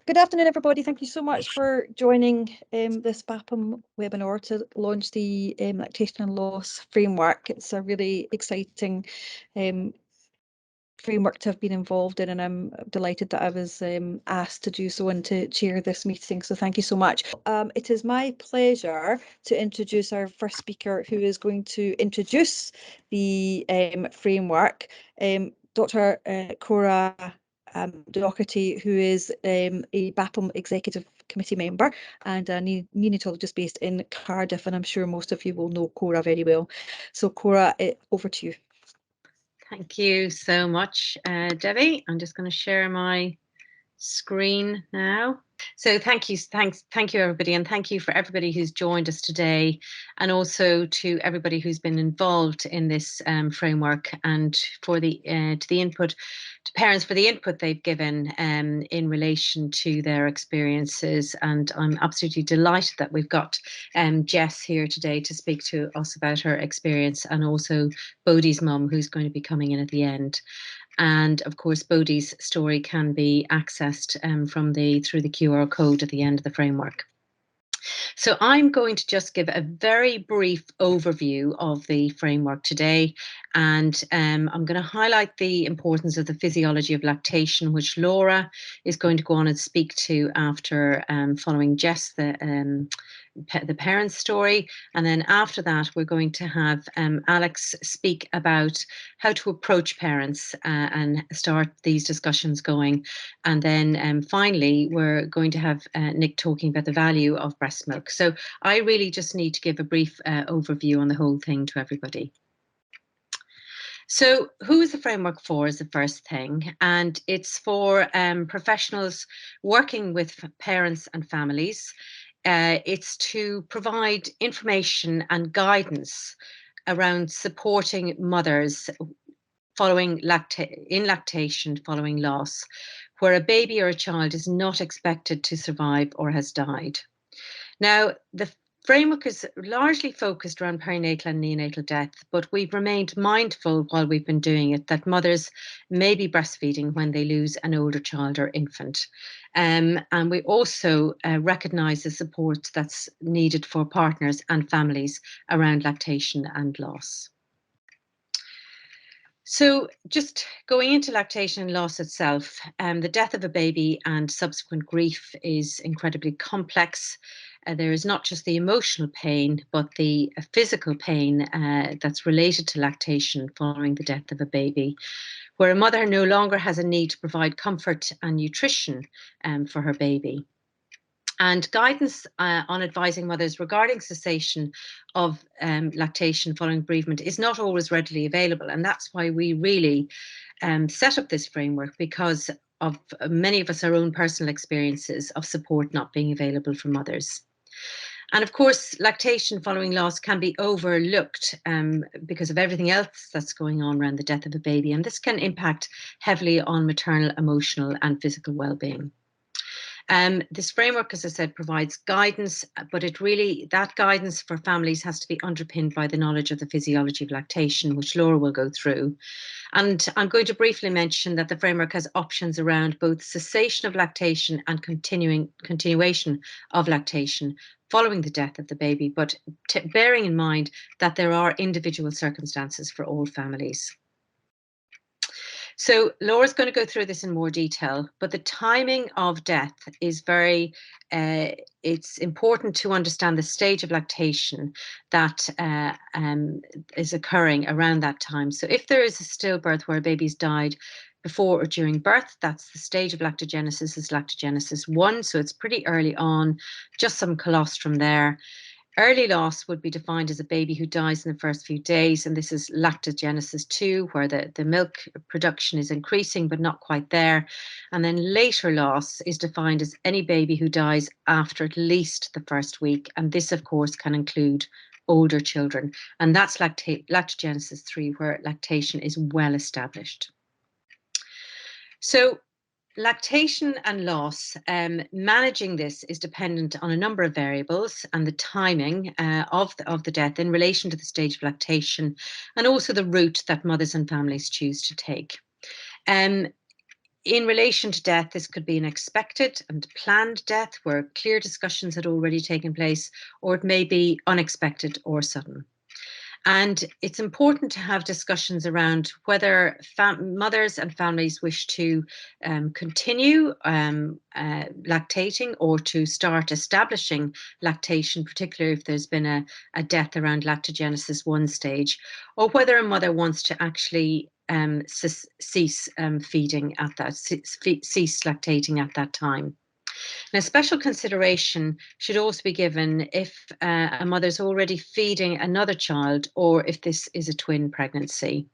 Good afternoon, everybody. Thank you so much for joining this BAPM webinar to launch the Lactation and Loss framework. It's a really exciting framework to have been involved in, and I'm delighted that I was asked to do so and to chair this meeting. So thank you so much. It is my pleasure to introduce our first speaker, who is going to introduce the framework, Dr. Cora Doherty, who is a BAPM Executive Committee member and a neonatologist based in Cardiff, and I'm sure most of you will know Cora very well. So Cora, over to you. Thank you so much, Debbie. I'm just going to share my screen now. So thank you everybody, and thank you for everybody who's joined us today, and also to everybody who's been involved in this framework, and for the input to parents for the input they've given in relation to their experiences. And I'm absolutely delighted that we've got Jess here today to speak to us about her experience, and also Bodhi's mum, who's going to be coming in at the end. And of course, Bodhi's story can be accessed through the QR code at the end of the framework. So I'm going to just give a very brief overview of the framework today, and I'm going to highlight the importance of the physiology of lactation, which Laura is going to go on and speak to after following Jess, the parent's story. And then after that, we're going to have Alex speak about how to approach parents and start these discussions going. And then finally, we're going to have Nick talking about the value of breast milk. So I really just need to give a brief overview on the whole thing to everybody. So who is the framework for is the first thing, and it's for professionals working with parents and families. It's to provide information and guidance around supporting mothers following lactation following loss, where a baby or a child is not expected to survive or has died. Now, the framework is largely focused around perinatal and neonatal death, but we've remained mindful while we've been doing it that mothers may be breastfeeding when they lose an older child or infant. And we also recognise the support that's needed for partners and families around lactation and loss. So just going into lactation and loss itself, the death of a baby and subsequent grief is incredibly complex. There is not just the emotional pain, but the physical pain that's related to lactation following the death of a baby, where a mother no longer has a need to provide comfort and nutrition for her baby. And guidance on advising mothers regarding cessation of lactation following bereavement is not always readily available. And that's why we really set up this framework, because of many of us, our own personal experiences of support not being available for mothers. And of course, lactation following loss can be overlooked because of everything else that's going on around the death of a baby. And this can impact heavily on maternal, emotional and physical well-being. This framework, as I said, provides guidance, but that guidance for families has to be underpinned by the knowledge of the physiology of lactation, which Laura will go through. And I'm going to briefly mention that the framework has options around both cessation of lactation and continuation of lactation following the death of the baby, but bearing in mind that there are individual circumstances for all families. So Laura's going to go through this in more detail, but the timing of death is it's important to understand the stage of lactation that is occurring around that time. So if there is a stillbirth where a baby's died before or during birth, that's the stage of lactogenesis, is lactogenesis 1. So it's pretty early on, just some colostrum there. Early loss would be defined as a baby who dies in the first few days, and this is lactogenesis 2, where the milk production is increasing but not quite there. And then later loss is defined as any baby who dies after at least the first week, and this of course can include older children, and that's lactogenesis 3, where lactation is well established. So lactation and loss, managing this is dependent on a number of variables and the timing of the death in relation to the stage of lactation, and also the route that mothers and families choose to take. In relation to death, this could be an expected and planned death where clear discussions had already taken place, or it may be unexpected or sudden. And it's important to have discussions around whether mothers and families wish to continue lactating or to start establishing lactation, particularly if there's been a death around lactogenesis 1 stage, or whether a mother wants to actually cease feeding at that, cease lactating at that time. Now, special consideration should also be given if a mother's already feeding another child or if this is a twin pregnancy.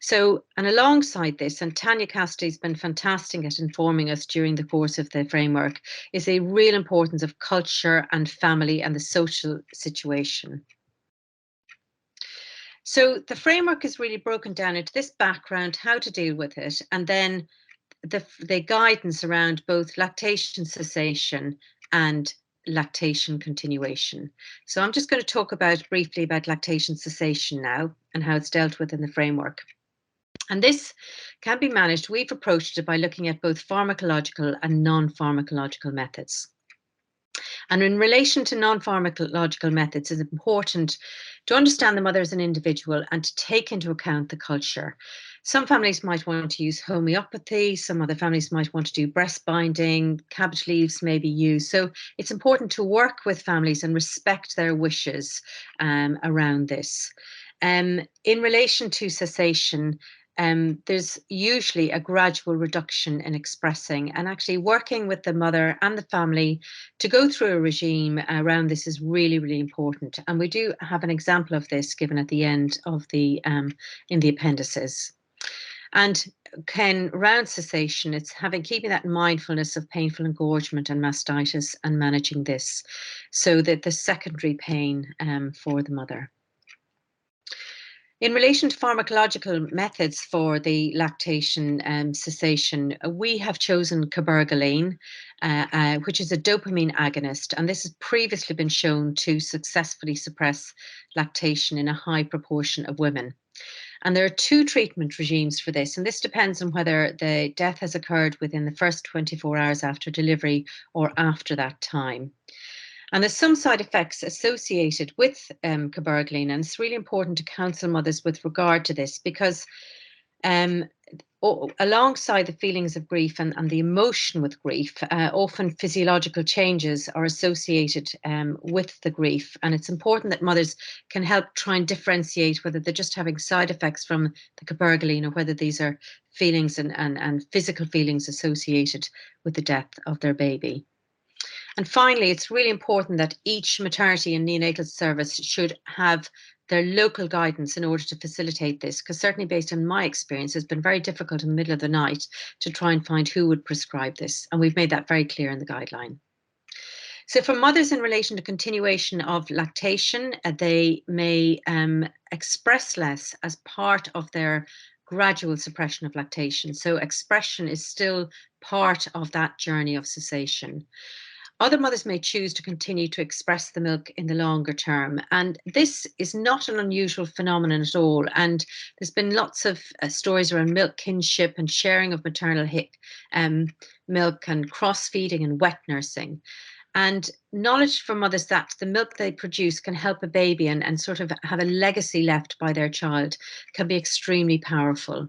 So, and alongside this, and Tanya Cassidy's been fantastic at informing us during the course of the framework, is a real importance of culture and family and the social situation. So the framework is really broken down into this background, how to deal with it, and then the guidance around both lactation cessation and lactation continuation. So I'm just going to talk briefly about lactation cessation now and how it's dealt with in the framework. And this can be managed. We've approached it by looking at both pharmacological and non-pharmacological methods. And in relation to non-pharmacological methods, it's important to understand the mother as an individual and to take into account the culture. Some families might want to use homeopathy, some other families might want to do breast binding, cabbage leaves may be used. So it's important to work with families and respect their wishes around this. In relation to cessation, there's usually a gradual reduction in expressing, and actually working with the mother and the family to go through a regime around this is really, really important. And we do have an example of this given at the end of the in the appendices. And around cessation, it's keeping that mindfulness of painful engorgement and mastitis and managing this, so that the secondary pain for the mother. In relation to pharmacological methods for the lactation cessation, we have chosen cabergoline, which is a dopamine agonist, and this has previously been shown to successfully suppress lactation in a high proportion of women. And there are 2 treatment regimes for this, and this depends on whether the death has occurred within the first 24 hours after delivery or after that time. And there's some side effects associated with cabergoline, and it's really important to counsel mothers with regard to this, because alongside the feelings of grief and the emotion with grief, often physiological changes are associated with the grief. And it's important that mothers can help try and differentiate whether they're just having side effects from the cabergoline or whether these are feelings and physical feelings associated with the death of their baby. And finally, it's really important that each maternity and neonatal service should have their local guidance in order to facilitate this, because certainly based on my experience, it's been very difficult in the middle of the night to try and find who would prescribe this. And we've made that very clear in the guideline. So for mothers in relation to continuation of lactation, they may express less as part of their gradual suppression of lactation. So expression is still part of that journey of cessation. Other mothers may choose to continue to express the milk in the longer term. And this is not an unusual phenomenon at all. And there's been lots of stories around milk kinship and sharing of maternal milk and cross-feeding and wet nursing. And knowledge from mothers that the milk they produce can help a baby and sort of have a legacy left by their child can be extremely powerful.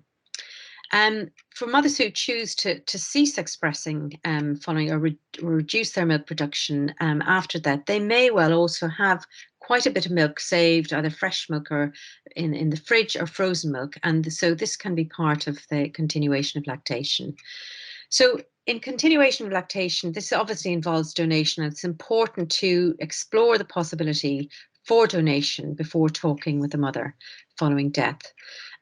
For mothers who choose to cease expressing following or reduce their milk production after that, they may well also have quite a bit of milk saved, either fresh milk or in the fridge or frozen milk. And so this can be part of the continuation of lactation. So in continuation of lactation, this obviously involves donation, and it's important to explore the possibility for donation before talking with the mother following death.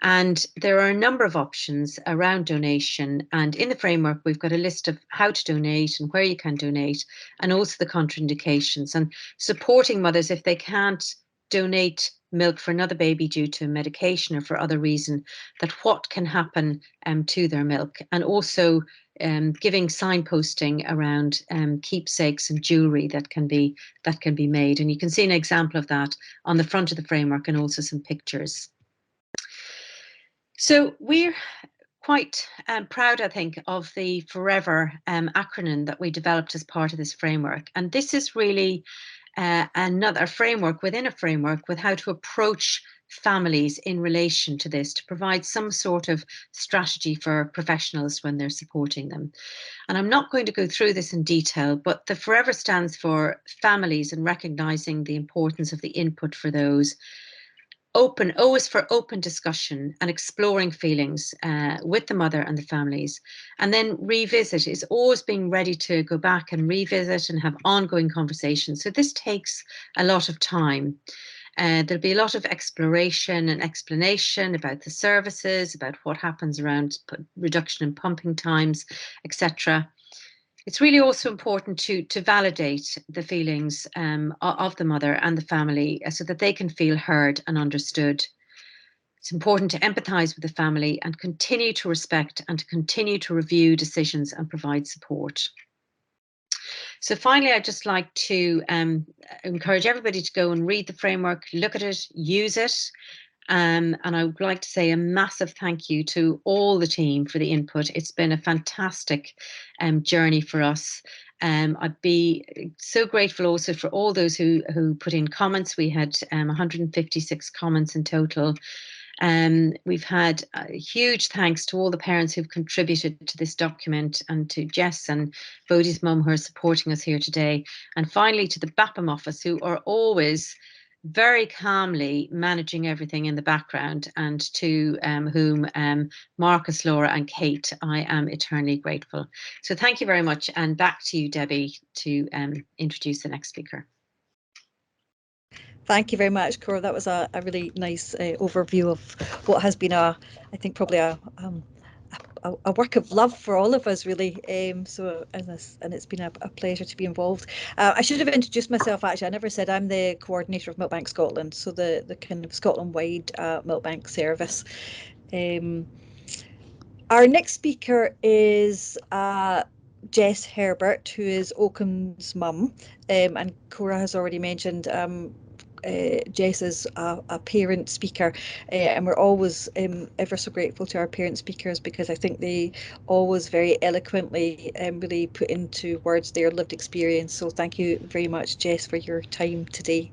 And there are a number of options around donation. And in the framework, we've got a list of how to donate and where you can donate, and also the contraindications, and supporting mothers if they can't donate milk for another baby due to medication or for other reason, that what can happen to their milk, and also giving signposting around keepsakes and jewelry that can be made. And you can see an example of that on the front of the framework and also some pictures. So we're quite proud, I think, of the Forever acronym that we developed as part of this framework. And this is really another framework within a framework with how to approach families in relation to this, to provide some sort of strategy for professionals when they're supporting them. And I'm not going to go through this in detail, but the Forever stands for families and recognizing the importance of the input for those. Open, O is for open discussion and exploring feelings with the mother and the families. And then revisit is always being ready to go back and revisit and have ongoing conversations. So this takes a lot of time. There'll be a lot of exploration and explanation about the services, about what happens around reduction in pumping times, etc. It's really also important to validate the feelings of the mother and the family so that they can feel heard and understood. It's important to empathise with the family and continue to respect and to continue to review decisions and provide support. So finally, I'd just like to encourage everybody to go and read the framework, look at it, use it. And I would like to say a massive thank you to all the team for the input. It's been a fantastic journey for us. I'd be so grateful also for all those who put in comments. We had 156 comments in total. We've had a huge thanks to all the parents who've contributed to this document, and to Jess and Bodhi's mum who are supporting us here today. And finally to the BAPM office, who are always very calmly managing everything in the background, and to whom Marcus, Laura and Kate, I am eternally grateful. So thank you very much, and back to you, Debbie, to introduce the next speaker. Thank you very much, Cora. That was a really nice overview of what has been I think probably a work of love for all of us, really. And it's been a pleasure to be involved. I should have introduced myself, actually. I never said I'm the coordinator of Milkbank Scotland, so the kind of Scotland-wide Milkbank service. Our next speaker is Jess Herbert, who is Oaken's mum, and Cora has already mentioned Jess is a parent speaker, and we're always ever so grateful to our parent speakers, because I think they always very eloquently really put into words their lived experience. So thank you very much, Jess, for your time today.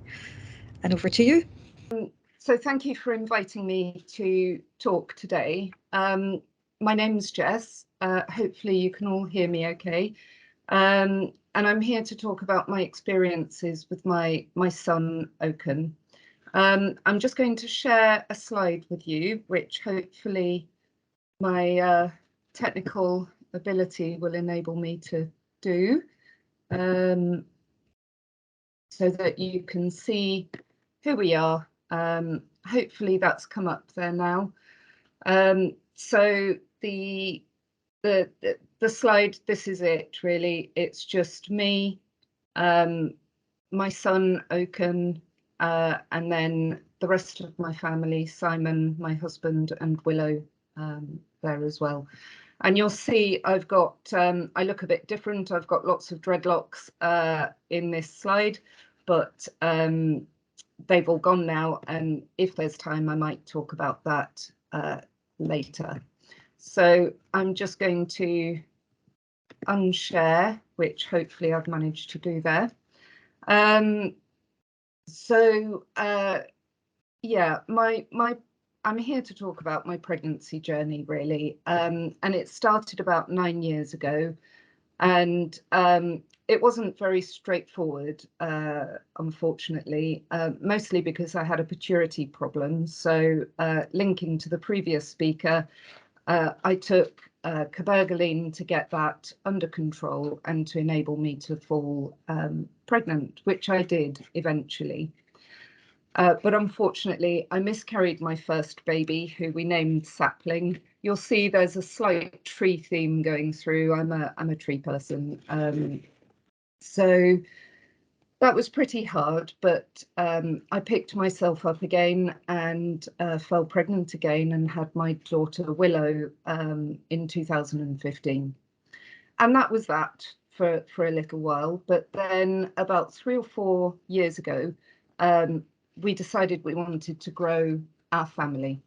And over to you. So thank you for inviting me to talk today. My name's Jess. Hopefully you can all hear me okay. And I'm here to talk about my experiences with my son, Oaken. I'm just going to share a slide with you, which hopefully my technical ability will enable me to do, so that you can see who we are. Hopefully that's come up there now. So the slide, this is it really. It's just me, my son Oaken, and then the rest of my family, Simon, my husband, and Willow there as well. And you'll see I've got, I look a bit different. I've got lots of dreadlocks in this slide, but they've all gone now. And if there's time, I might talk about that later. So I'm just going to unshare, which hopefully I've managed to do there. Yeah, I'm here to talk about my pregnancy journey, really. And it started about 9 years ago, and it wasn't very straightforward, unfortunately, mostly because I had a pituitary problem. So linking to the previous speaker, I took cabergoline to get that under control and to enable me to fall pregnant, which I did eventually. But unfortunately, I miscarried my first baby, who we named Sapling. You'll see there's a slight tree theme going through. I'm a tree person. So that was pretty hard, but I picked myself up again and fell pregnant again and had my daughter Willow in 2015. And that was that for a little while. But then about 3 or 4 years ago, we decided we wanted to grow our family.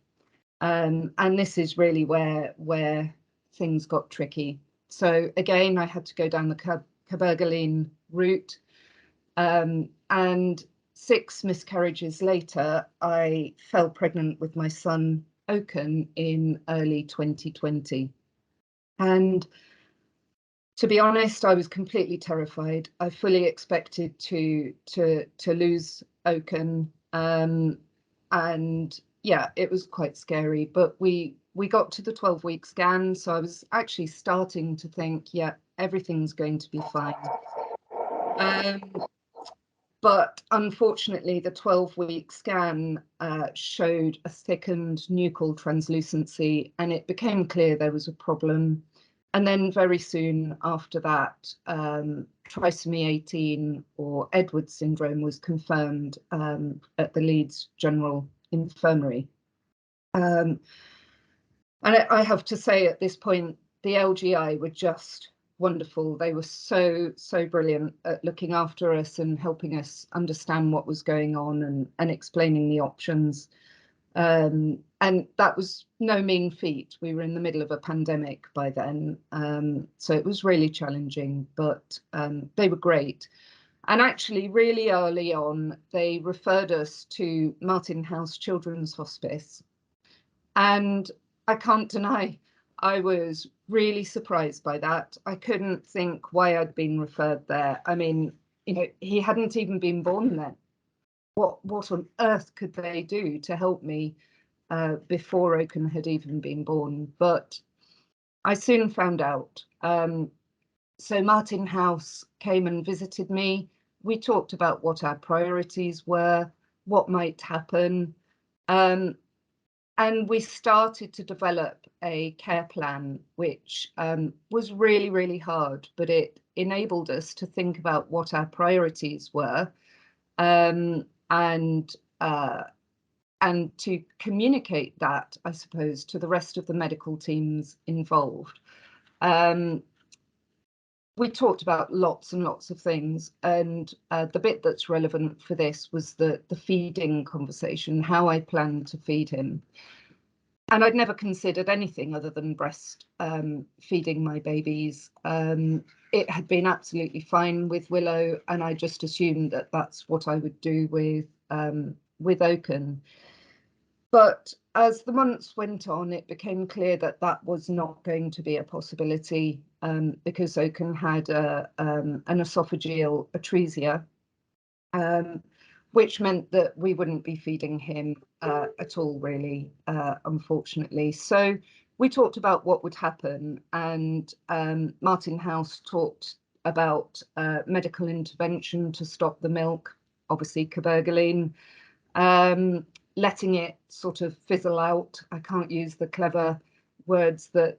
And this is really where things got tricky. So again, I had to go down the cabergoline route, and 6 miscarriages later, I fell pregnant with my son Oaken in early 2020. And to be honest, I was completely terrified. I fully expected to lose Oaken, and yeah, it was quite scary. But we got to the 12-week scan, so I was actually starting to think, yeah, everything's going to be fine. But unfortunately, the 12-week scan showed a thickened nuchal translucency, and it became clear there was a problem. And then very soon after that, trisomy 18 or Edwards syndrome was confirmed at the Leeds General Infirmary. And I have to say at this point, the LGI were just wonderful. They were so brilliant at looking after us and helping us understand what was going on and explaining the options. And that was no mean feat. We were in the middle of a pandemic by then, so it was really challenging, but they were great. And actually, really early on, they referred us to Martin House Children's Hospice. And I can't deny, I was really surprised by that. I couldn't think why I'd been referred there. I mean, you know, he hadn't even been born then. What on earth could they do to help me before Oaken had even been born? But I soon found out. So Martin House came and visited me. We talked about what our priorities were, what might happen. And we started to develop a care plan, which was really, really hard, but it enabled us to think about what our priorities were, and to communicate that, I suppose, to the rest of the medical teams involved. We talked about lots and lots of things, and the bit that's relevant for this was the feeding conversation, how I planned to feed him. And I'd never considered anything other than breast feeding my babies. It had been absolutely fine with Willow, and I just assumed that that's what I would do with Oaken. But as the months went on, it became clear that that was not going to be a possibility, because Oaken had an esophageal atresia, which meant that we wouldn't be feeding him at all, really, unfortunately. So we talked about what would happen, and Martin House talked about medical intervention to stop the milk, obviously cabergoline, letting it sort of fizzle out. I can't use the clever words that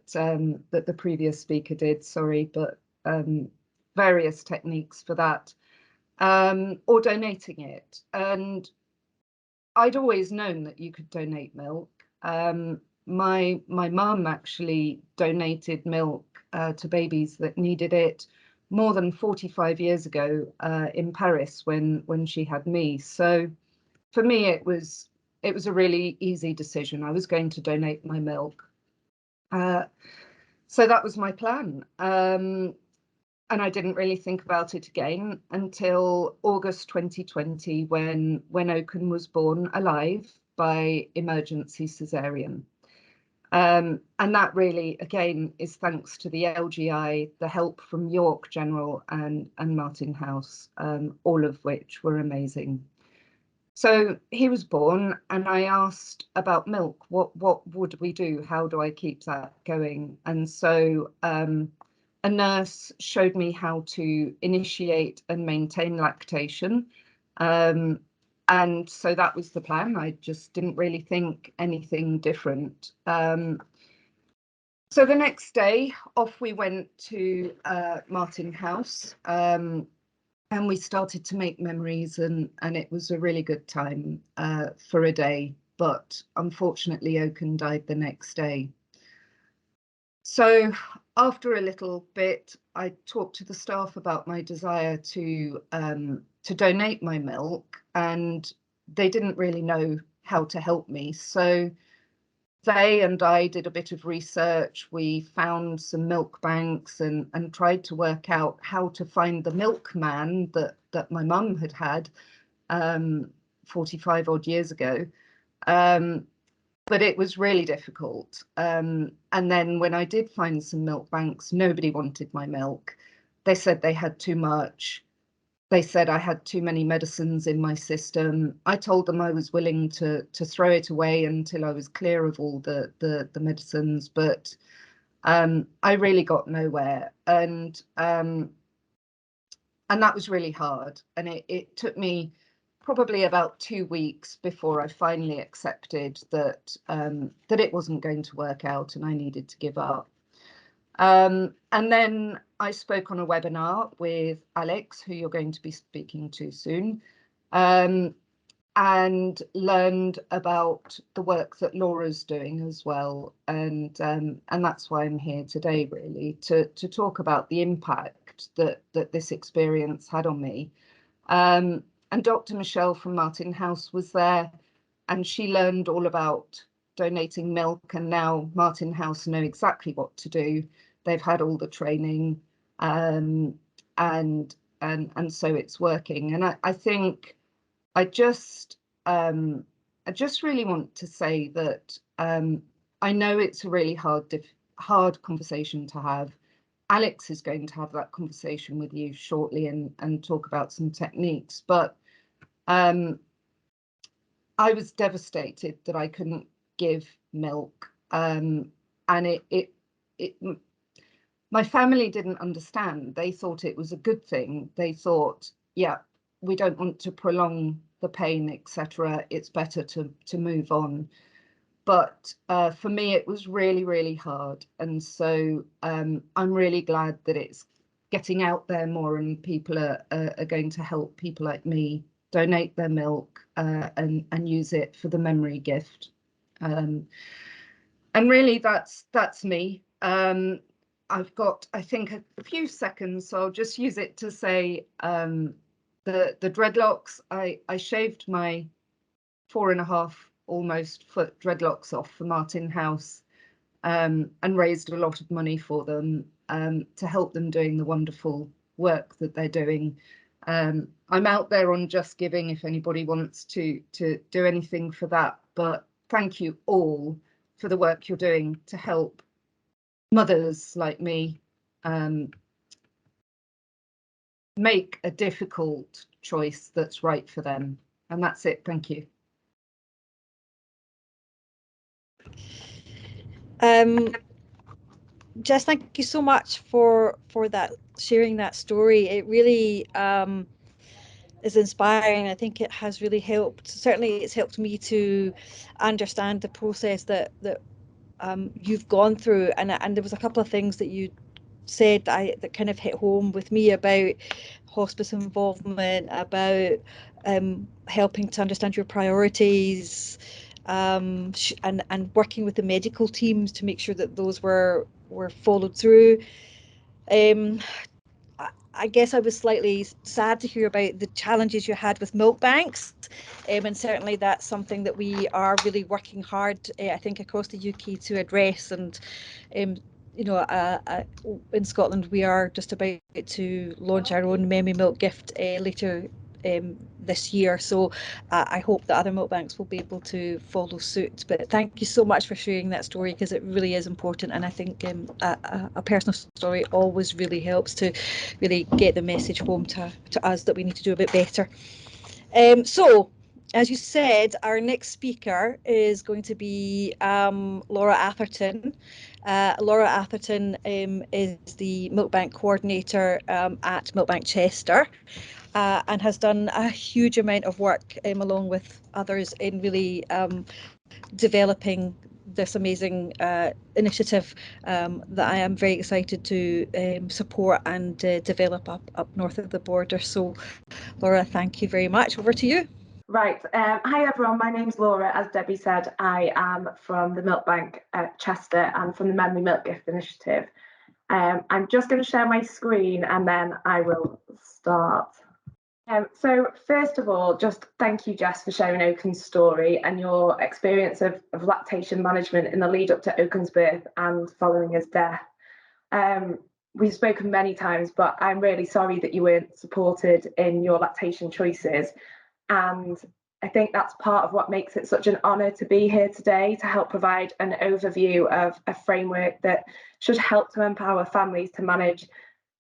that the previous speaker did, sorry, but various techniques for that, or donating it. And I'd always known that you could donate milk. My mum actually donated milk to babies that needed it more than 45 years ago in Paris when she had me. So for me, it was a really easy decision. I was going to donate my milk. So that was my plan. And I didn't really think about it again until August 2020, when Oaken was born alive by emergency cesarean. And that really, again, is thanks to the LGI, the help from York General and Martin House, all of which were amazing. So he was born, and I asked about milk. What would we do? How do I keep that going? And so a nurse showed me how to initiate and maintain lactation. And so that was the plan. I just didn't really think anything different. So the next day, off we went to Martin House, and we started to make memories, and it was a really good time for a day. But unfortunately, Oaken died the next day. So after a little bit, I talked to the staff about my desire to donate my milk, and they didn't really know how to help me. So they and I did a bit of research. We found some milk banks and tried to work out how to find the milkman that my mum had had 45 odd years ago. But it was really difficult. And then when I did find some milk banks, nobody wanted my milk. They said they had too much. They said I had too many medicines in my system. I told them I was willing to throw it away until I was clear of all the medicines, but I really got nowhere. And that was really hard. And it took me probably about 2 weeks before I finally accepted that that it wasn't going to work out and I needed to give up. And then I spoke on a webinar with Alex, who you're going to be speaking to soon, and learned about the work that Laura's doing as well. And that's why I'm here today, really, to talk about the impact that this experience had on me. And Dr. Michelle from Martin House was there, and she learned all about donating milk, and now Martin House know exactly what to do. They've had all the training, and so it's working. And I think I just really want to say that I know it's a really hard conversation to have. Alex is going to have that conversation with you shortly and talk about some techniques, but I was devastated that I couldn't give milk, and my family didn't understand. They thought it was a good thing. They thought, yeah, we don't want to prolong the pain, etc. It's better to move on. But for me, it was really, really hard. And so I'm really glad that it's getting out there more, and people are going to help people like me donate their milk and use it for the memory gift. And really, that's me. I've got, I think, a few seconds, so I'll just use it to say the dreadlocks. I shaved my 4.5 almost foot dreadlocks off for Martin House, and raised a lot of money for them to help them doing the wonderful work that they're doing. I'm out there on Just Giving if anybody wants to do anything for that, but thank you all for the work you're doing to help mothers like me make a difficult choice that's right for them. And that's it. Thank you. Jess, thank you so much for that, sharing that story. It really is inspiring. I think it has really helped. Certainly, it's helped me to understand the process that you've gone through. And there was a couple of things that you said that kind of hit home with me about hospice involvement, about helping to understand your priorities, and working with the medical teams to make sure that those were followed through. I guess I was slightly sad to hear about the challenges you had with milk banks, and certainly that's something that we are really working hard, I think, across the UK to address. And you know, in Scotland, we are just about to launch our own memory milk gift later this year, so I hope that other milk banks will be able to follow suit. But thank you so much for sharing that story, because it really is important, and I think a personal story always really helps to really get the message home to us that we need to do a bit better. So, as you said, our next speaker is going to be Laura Atherton. Laura Atherton is the Milkbank coordinator at Milkbank Chester, and has done a huge amount of work along with others in really developing this amazing initiative that I am very excited to support and develop up north of the border. So, Laura, thank you very much. Over to you. Right. Hi, everyone. My name's Laura. As Debbie said, I am from the Milkbank at Chester and from the Memory Milk Gift Initiative. I'm just going to share my screen and then I will start. So first of all, just thank you, Jess, for sharing Oaken's story and your experience of lactation management in the lead up to Oaken's birth and following his death. We've spoken many times, but I'm really sorry that you weren't supported in your lactation choices. And I think that's part of what makes it such an honour to be here today, to help provide an overview of a framework that should help to empower families to manage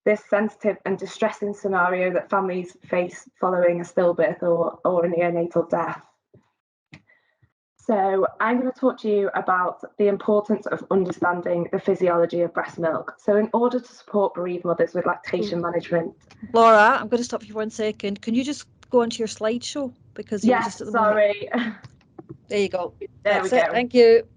this sensitive and distressing scenario that families face following a stillbirth or a neonatal death. So I'm going to talk to you about the importance of understanding the physiology of breast milk. So in order to support bereaved mothers with lactation management. Laura, I'm going to stop you for 1 second. Can you just go onto your slideshow? Because you're just at the sorry. moment. There you go. There That's we it. go. Thank you.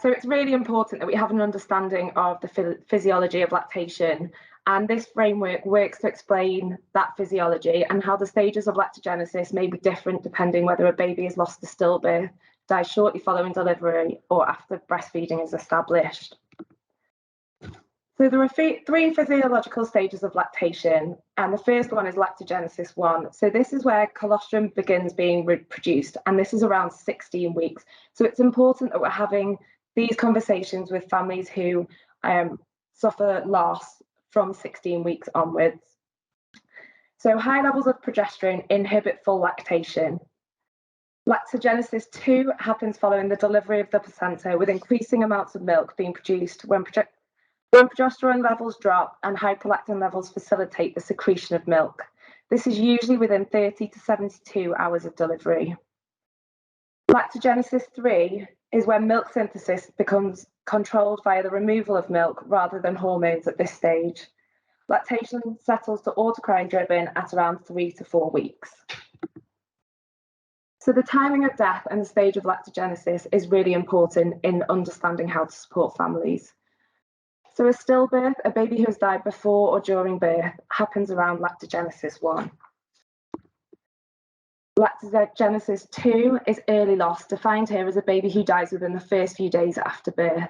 So it's really important that we have an understanding of the physiology of lactation, and this framework works to explain that physiology and how the stages of lactogenesis may be different depending whether a baby is lost to stillbirth, dies shortly following delivery, or after breastfeeding is established. So there are three physiological stages of lactation, and the first one is lactogenesis 1. So this is where colostrum begins being produced, and this is around 16 weeks. So it's important that we're having these conversations with families who suffer loss from 16 weeks onwards. So high levels of progesterone inhibit full lactation. Lactogenesis 2 happens following the delivery of the placenta, with increasing amounts of milk being produced when progesterone levels drop and hyperlactin levels facilitate the secretion of milk. This is usually within 30 to 72 hours of delivery. Lactogenesis 3 is when milk synthesis becomes controlled via the removal of milk rather than hormones at this stage. Lactation settles to autocrine driven at around 3 to 4 weeks. So the timing of death and the stage of lactogenesis is really important in understanding how to support families. So a stillbirth, a baby who has died before or during birth, happens around lactogenesis 1. Lactogenesis 2 is early loss, defined here as a baby who dies within the first few days after birth.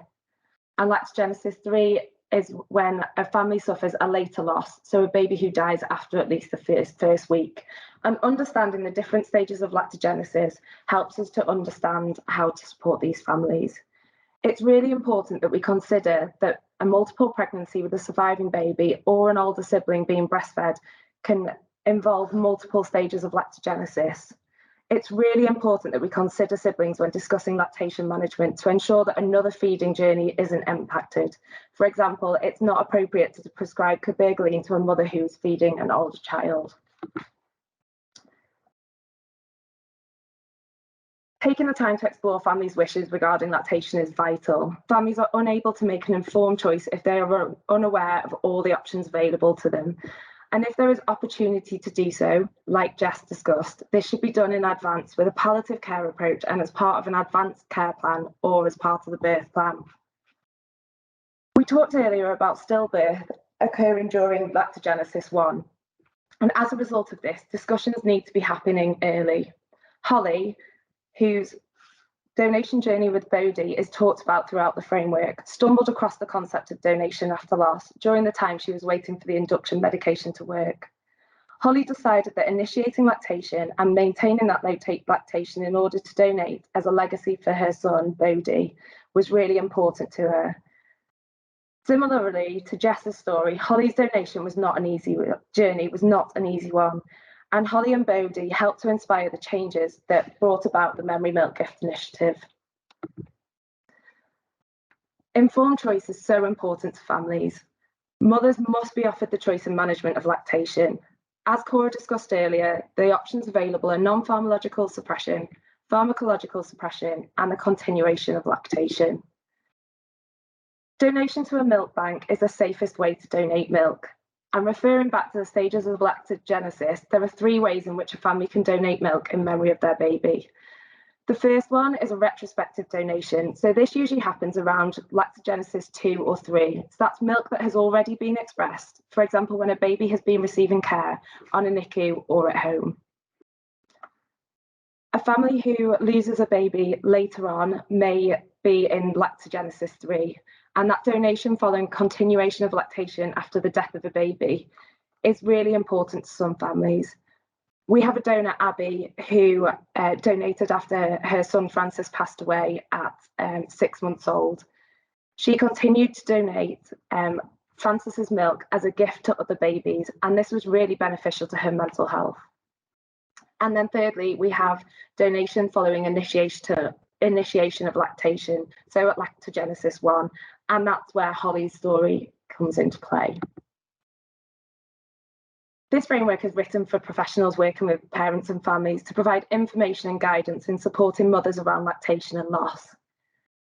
And lactogenesis 3 is when a family suffers a later loss, so a baby who dies after at least the first week. And understanding the different stages of lactogenesis helps us to understand how to support these families. It's really important that we consider that a multiple pregnancy with a surviving baby or an older sibling being breastfed can involve multiple stages of lactogenesis. It's really important that we consider siblings when discussing lactation management to ensure that another feeding journey isn't impacted. For example, it's not appropriate to prescribe cabergoline to a mother who's feeding an older child. Taking the time to explore families' wishes regarding lactation is vital. Families are unable to make an informed choice if they are unaware of all the options available to them. And if there is opportunity to do so, like Jess discussed, this should be done in advance with a palliative care approach and as part of an advanced care plan or as part of the birth plan. We talked earlier about stillbirth occurring during lactogenesis 1. And as a result of this, discussions need to be happening early. Holly, whose donation journey with Bodhi is talked about throughout the framework, stumbled across the concept of donation after loss during the time she was waiting for the induction medication to work. Holly decided that initiating lactation and maintaining that lactation in order to donate as a legacy for her son, Bodhi, was really important to her. Similarly to Jess's story, Holly's donation was not an easy one. And Holly and Bodhi helped to inspire the changes that brought about the Memory Milk Gift Initiative. Informed choice is so important to families. Mothers must be offered the choice and management of lactation. As Cora discussed earlier, the options available are non-pharmacological suppression, pharmacological suppression, and the continuation of lactation. Donation to a milk bank is the safest way to donate milk. And referring back to the stages of lactogenesis, there are 3 ways in which a family can donate milk in memory of their baby. The first one is a retrospective donation. So this usually happens around lactogenesis 2 or 3. So that's milk that has already been expressed. For example, when a baby has been receiving care on a NICU or at home. A family who loses a baby later on may be in lactogenesis 3. And that donation following continuation of lactation after the death of a baby is really important to some families. We have a donor, Abby, who donated after her son Francis passed away at 6 months old. She continued to donate Francis's milk as a gift to other babies, and this was really beneficial to her mental health. And then thirdly, we have donation following initiation of lactation, so at Lactogenesis 1, and that's where Holly's story comes into play. This framework is written for professionals working with parents and families to provide information and guidance in supporting mothers around lactation and loss.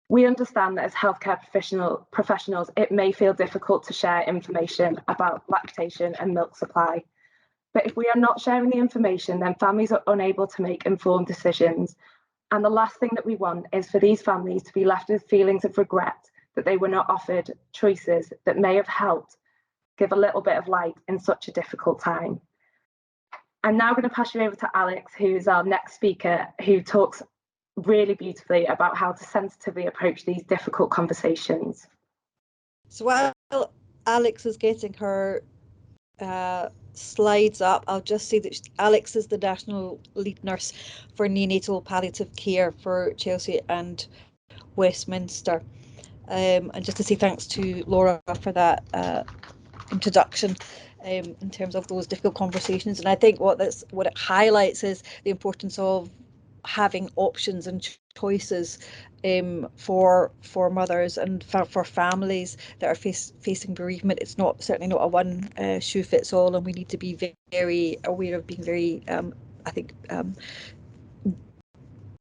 We understand that as healthcare professionals, it may feel difficult to share information about lactation and milk supply. But if we are not sharing the information, then families are unable to make informed decisions. And the last thing that we want is for these families to be left with feelings of regret that they were not offered choices that may have helped give a little bit of light in such a difficult time. I'm now going to pass you over to Alex, who's our next speaker, who talks really beautifully about how to sensitively approach these difficult conversations. So while Alex is getting her slides up, I'll just say that Alex is the National Lead Nurse for Neonatal Palliative Care for Chelsea and Westminster. And just to say thanks to Laura for that introduction in terms of those difficult conversations. And I think what it highlights is the importance of having options and choices for mothers and for families that are facing bereavement. It's certainly not a one shoe fits all, and we need to be very aware of being very I think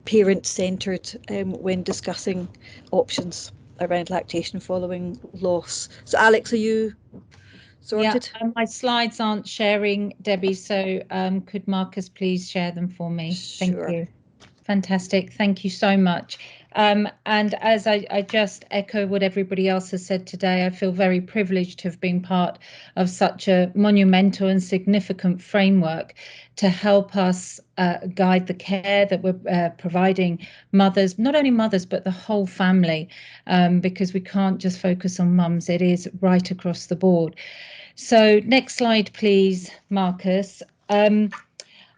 parent centered when discussing options around lactation following loss. So Alex, are you sorted? Yeah, my slides aren't sharing, Debbie, so could Marcus please share them for me? Sure. Thank you. Fantastic. Thank you so much. And as I just echo what everybody else has said today, I feel very privileged to have been part of such a monumental and significant framework to help us guide the care that we're providing mothers, not only mothers, but the whole family, because we can't just focus on mums. It is right across the board. So next slide, please, Marcus.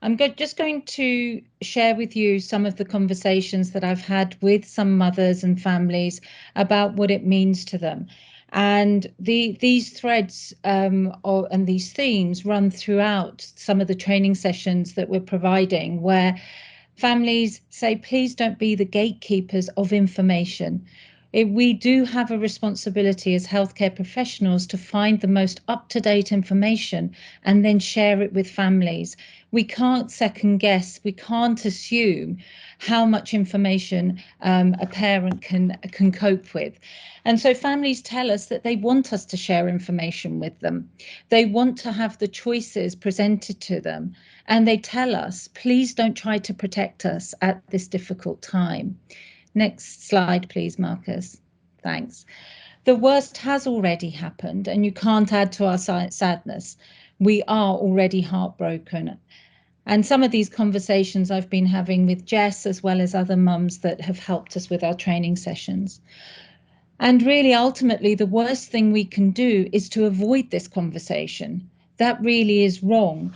I'm just going to share with you some of the conversations that I've had with some mothers and families about what it means to them. And these threads and these themes run throughout some of the training sessions that we're providing, where families say, please don't be the gatekeepers of information. We do have a responsibility as healthcare professionals to find the most up-to-date information and then share it with families. We can't second guess, we can't assume how much information a parent can cope with. And so families tell us that they want us to share information with them. They want to have the choices presented to them. And they tell us, please don't try to protect us at this difficult time. Next slide, please, Marcus. Thanks. The worst has already happened, and you can't add to our sadness. We are already heartbroken. And some of these conversations I've been having with Jess, as well as other mums that have helped us with our training sessions. And really, ultimately, the worst thing we can do is to avoid this conversation. That really is wrong,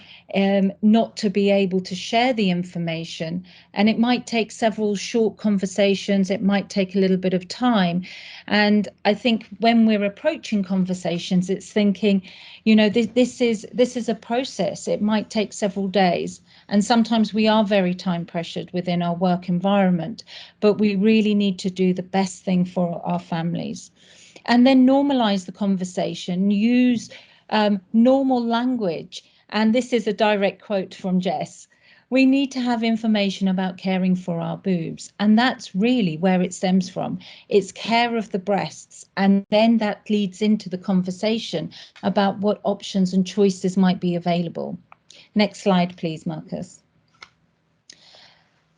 not to be able to share the information. And it might take several short conversations. It might take a little bit of time. And I think when we're approaching conversations, it's thinking, you know, this is a process. It might take several days. And sometimes we are very time pressured within our work environment, but we really need to do the best thing for our families. And then normalize the conversation, use normal language. And this is a direct quote from Jess. We need to have information about caring for our boobs. And that's really where it stems from. It's care of the breasts. And then that leads into the conversation about what options and choices might be available. Next slide, please, Marcus.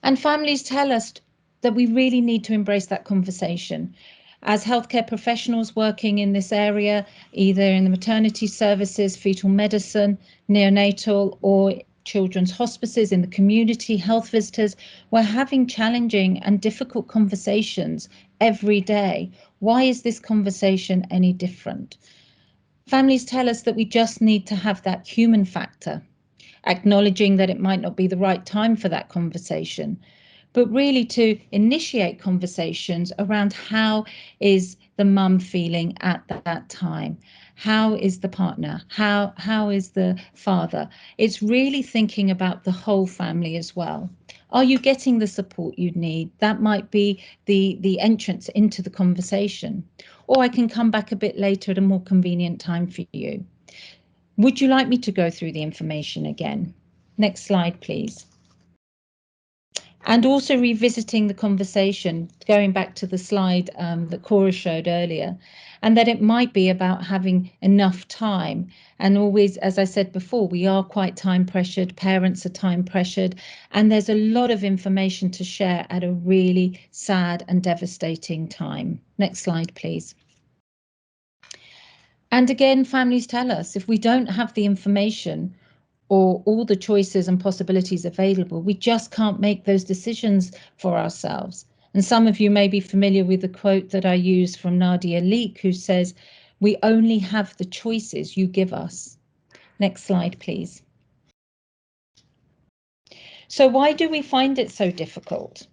And families tell us that we really need to embrace that conversation. As healthcare professionals working in this area, either in the maternity services, fetal medicine, neonatal, or children's hospices, in the community, health visitors, we're having challenging and difficult conversations every day. Why is this conversation any different? Families tell us that we just need to have that human factor, acknowledging that it might not be the right time for that conversation, but really to initiate conversations around how is the mum feeling at that time? How is the partner? How is the father? It's really thinking about the whole family as well. Are you getting the support you need? That might be the entrance into the conversation. Or I can come back a bit later at a more convenient time for you. Would you like me to go through the information again? Next slide, please. And also revisiting the conversation, going back to the slide that Cora showed earlier, and that it might be about having enough time. And always, as I said before, we are quite time pressured, parents are time pressured, and there's a lot of information to share at a really sad and devastating time. Next slide, please. And again, families tell us if we don't have the information or all the choices and possibilities available, we just can't make those decisions for ourselves. And some of you may be familiar with the quote that I use from Nadia Leak, who says, "We only have the choices you give us." Next slide, please. So why do we find it so difficult?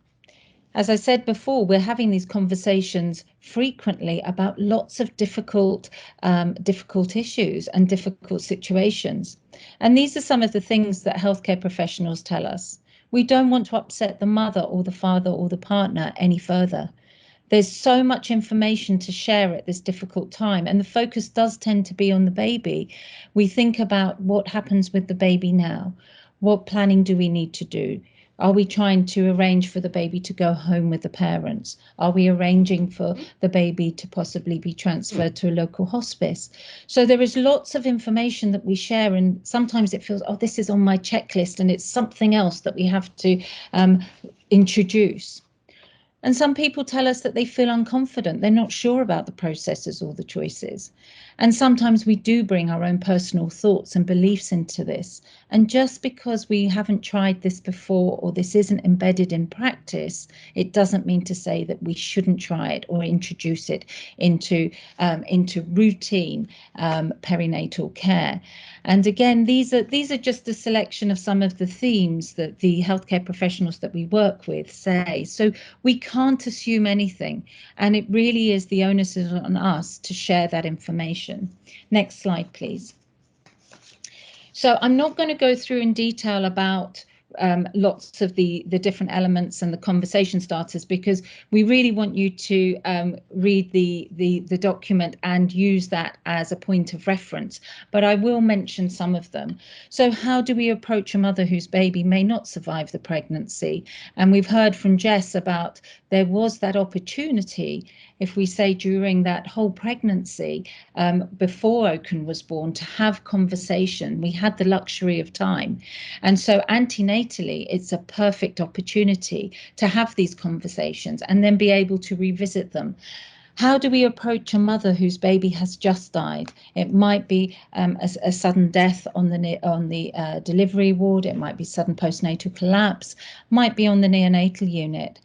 As I said before, we're having these conversations frequently about lots of difficult issues and difficult situations. And these are some of the things that healthcare professionals tell us. We don't want to upset the mother or the father or the partner any further. There's so much information to share at this difficult time, and the focus does tend to be on the baby. We think about what happens with the baby now. What planning do we need to do? Are we trying to arrange for the baby to go home with the parents? Are we arranging for the baby to possibly be transferred to a local hospice? So there is lots of information that we share, and sometimes it feels, oh, this is on my checklist, and it's something else that we have to introduce. And some people tell us that they feel unconfident. They're not sure about the processes or the choices. And sometimes we do bring our own personal thoughts and beliefs into this. And just because we haven't tried this before or this isn't embedded in practice, it doesn't mean to say that we shouldn't try it or introduce it into routine perinatal care. And again, these are just a selection of some of the themes that the healthcare professionals that we work with say. So we can't assume anything, and it really is the onus is on us to share that information. Next slide, please. So I'm not going to go through in detail about lots of the different elements and the conversation starters, because we really want you to read the document and use that as a point of reference. But I will mention some of them. So how do we approach a mother whose baby may not survive the pregnancy? And we've heard from Jess about there was that opportunity, if we say during that whole pregnancy, before Oaken was born, to have conversation. We had the luxury of time. And so antenatally, it's a perfect opportunity to have these conversations and then be able to revisit them. How do we approach a mother whose baby has just died? It might be a sudden death on the delivery ward. It might be sudden postnatal collapse, might be on the neonatal unit.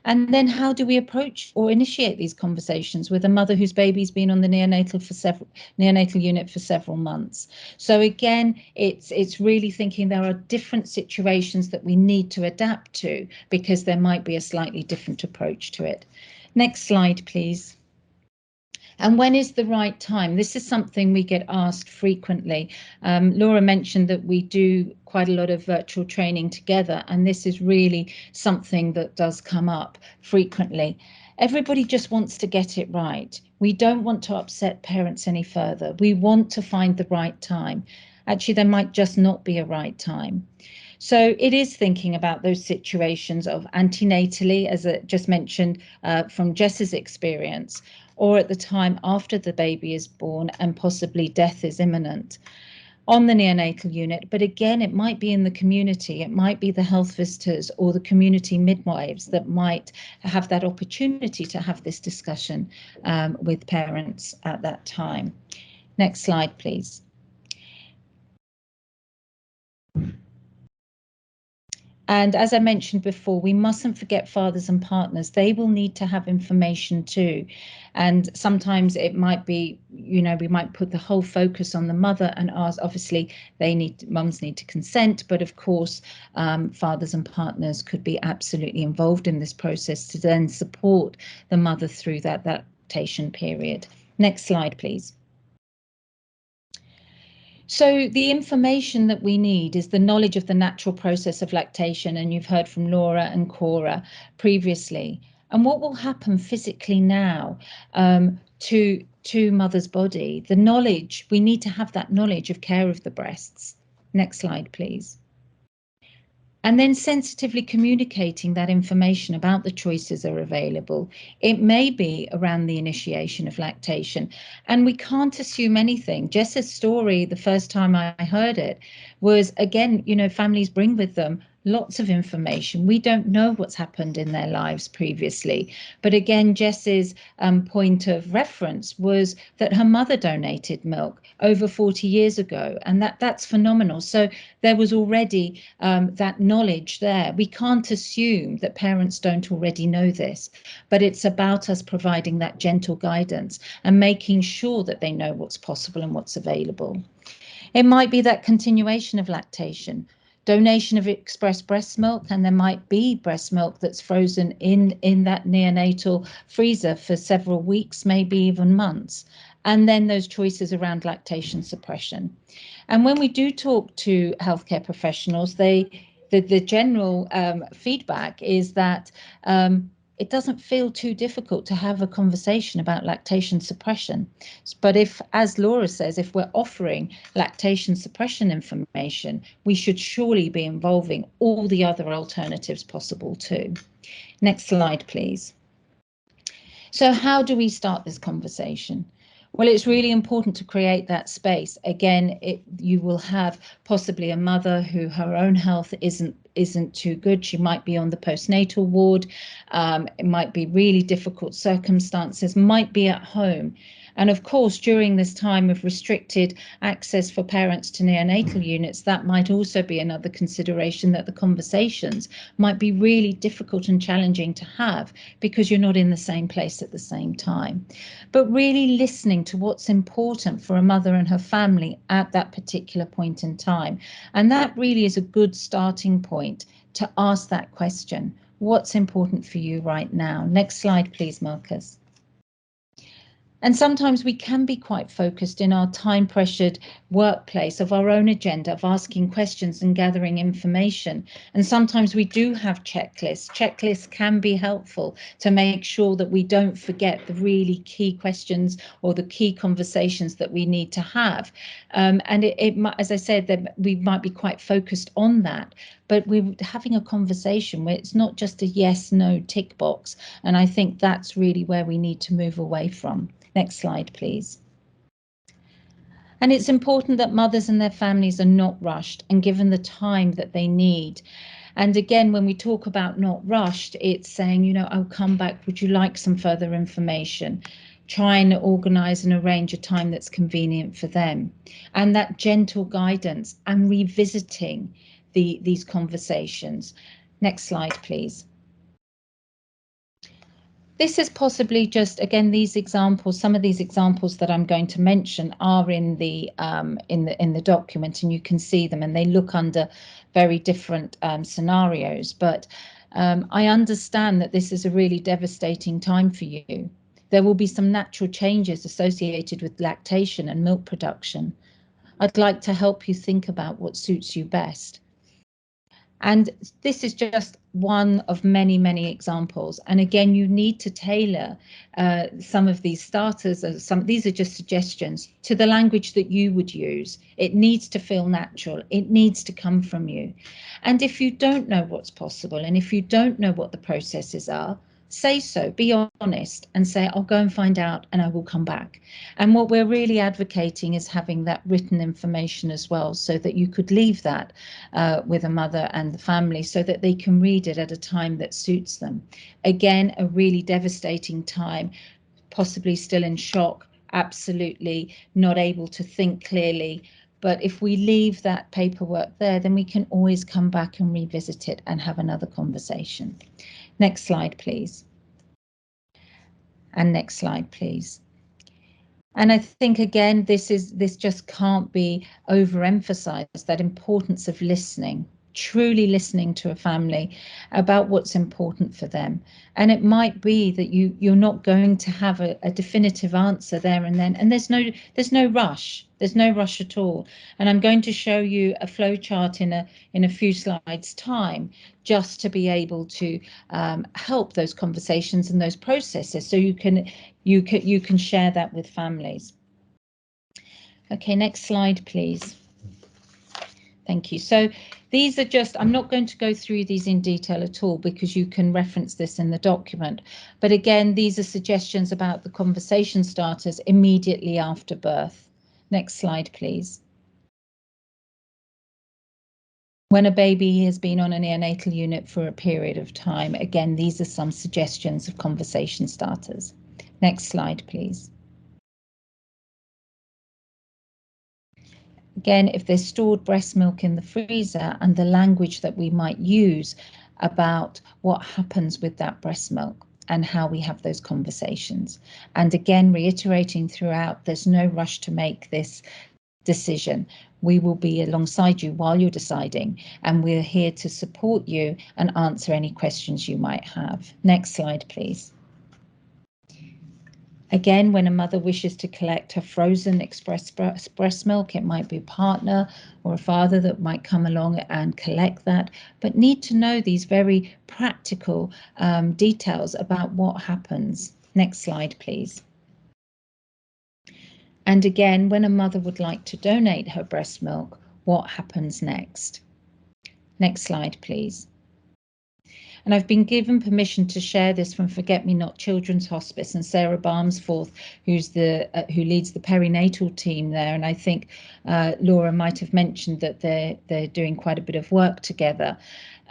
And then how do we approach or initiate these conversations with a mother whose baby's been on the neonatal unit for several months? So again, it's really thinking there are different situations that we need to adapt to, because there might be a slightly different approach to it. Next slide, please. And when is the right time? This is something we get asked frequently. Laura mentioned that we do quite a lot of virtual training together, and this is really something that does come up frequently. Everybody just wants to get it right. We don't want to upset parents any further. We want to find the right time. Actually, there might just not be a right time. So it is thinking about those situations of antenatally, as I just mentioned from Jess's experience, or at the time after the baby is born and possibly death is imminent on the neonatal unit. But again, it might be in the community. It might be the health visitors or the community midwives that might have that opportunity to have this discussion with parents at that time. Next slide, please. And as I mentioned before, we mustn't forget fathers and partners. They will need to have information too. And sometimes it might be you know, we might put the whole focus on the mother and ask, obviously mums need to consent, but of course fathers and partners could be absolutely involved in this process to then support the mother through that lactation period. Next slide, please. So the information that we need is the knowledge of the natural process of lactation, and you've heard from Laura and Cora previously. And what will happen physically now to mother's body, the knowledge, we need to have that knowledge of care of the breasts. Next slide, please. And then sensitively communicating that information about the choices that are available. It may be around the initiation of lactation, and we can't assume anything. Jess's story, the first time I heard it, was, again, you know, families bring with them lots of information. We don't know what's happened in their lives previously. But again, Jess's point of reference was that her mother donated milk over 40 years ago, and that's phenomenal. So there was already that knowledge there. We can't assume that parents don't already know this, but it's about us providing that gentle guidance and making sure that they know what's possible and what's available. It might be that continuation of lactation, donation of express breast milk, and there might be breast milk that's frozen in that neonatal freezer for several weeks, maybe even months. And then those choices around lactation suppression. And when we do talk to healthcare professionals, the general feedback is that it doesn't feel too difficult to have a conversation about lactation suppression. But if, as Laura says, if we're offering lactation suppression information, we should surely be involving all the other alternatives possible too. Next slide, please. So how do we start this conversation? Well, it's really important to create that space. Again, you will have possibly a mother who her own health isn't too good. She might be on the postnatal ward. It might be really difficult circumstances, might be at home. And of course, during this time of restricted access for parents to neonatal units, that might also be another consideration, that the conversations might be really difficult and challenging to have because you're not in the same place at the same time. But really listening to what's important for a mother and her family at that particular point in time. And that really is a good starting point to ask that question. What's important for you right now? Next slide, please, Marcus. And sometimes we can be quite focused in our time-pressured workplace of our own agenda, of asking questions and gathering information. And sometimes we do have checklists. Checklists can be helpful to make sure that we don't forget the really key questions or the key conversations that we need to have. And it might, as I said, that we might be quite focused on that. But we're having a conversation where it's not just a yes, no tick box. And I think that's really where we need to move away from. Next slide, please. And it's important that mothers and their families are not rushed and given the time that they need. And again, when we talk about not rushed, it's saying, you know, I'll come back. Would you like some further information? Try and organise and arrange a time that's convenient for them. And that gentle guidance and revisiting these conversations. Next slide, please. This is possibly just, again, these examples, some of these examples that I'm going to mention are in the document, and you can see them, and they look under very different scenarios. But I understand that this is a really devastating time for you. There will be some natural changes associated with lactation and milk production. I'd like to help you think about what suits you best. And this is just one of many, many examples. And again, you need to tailor some of these starters, these are just suggestions, to the language that you would use. It needs to feel natural. It needs to come from you. And if you don't know what's possible, and if you don't know what the processes are, say so, be honest and say, I'll go and find out and I will come back. And what we're really advocating is having that written information as well, so that you could leave that with a mother and the family so that they can read it at a time that suits them. Again, a really devastating time, possibly still in shock, absolutely not able to think clearly. But if we leave that paperwork there, then we can always come back and revisit it and have another conversation. Next slide, please. And next slide, please. And I think, again, this just can't be overemphasized, that importance of listening, truly listening to a family about what's important for them. And it might be that you're not going to have a definitive answer there and then, and there's no rush. There's no rush at all. And I'm going to show you a flow chart in a few slides time, just to be able to help those conversations and those processes, so you can share that with families. Okay, next slide, please. Thank you. So these are just, I'm not going to go through these in detail at all, because you can reference this in the document. But again, these are suggestions about the conversation starters immediately after birth. Next slide, please. When a baby has been on a neonatal unit for a period of time, again, these are some suggestions of conversation starters. Next slide, please. Again, if there's stored breast milk in the freezer, and the language that we might use about what happens with that breast milk and how we have those conversations. And again, reiterating throughout, there's no rush to make this decision. We will be alongside you while you're deciding, and we're here to support you and answer any questions you might have. Next slide, please. Again, when a mother wishes to collect her frozen express breast milk, it might be a partner or a father that might come along and collect that, but need to know these very practical details about what happens. Next slide, please. And again, when a mother would like to donate her breast milk, what happens next? Next slide, please. And I've been given permission to share this from Forget Me Not Children's Hospice, and Sarah Barmsforth, who leads the perinatal team there. And I think Laura might have mentioned that they're doing quite a bit of work together.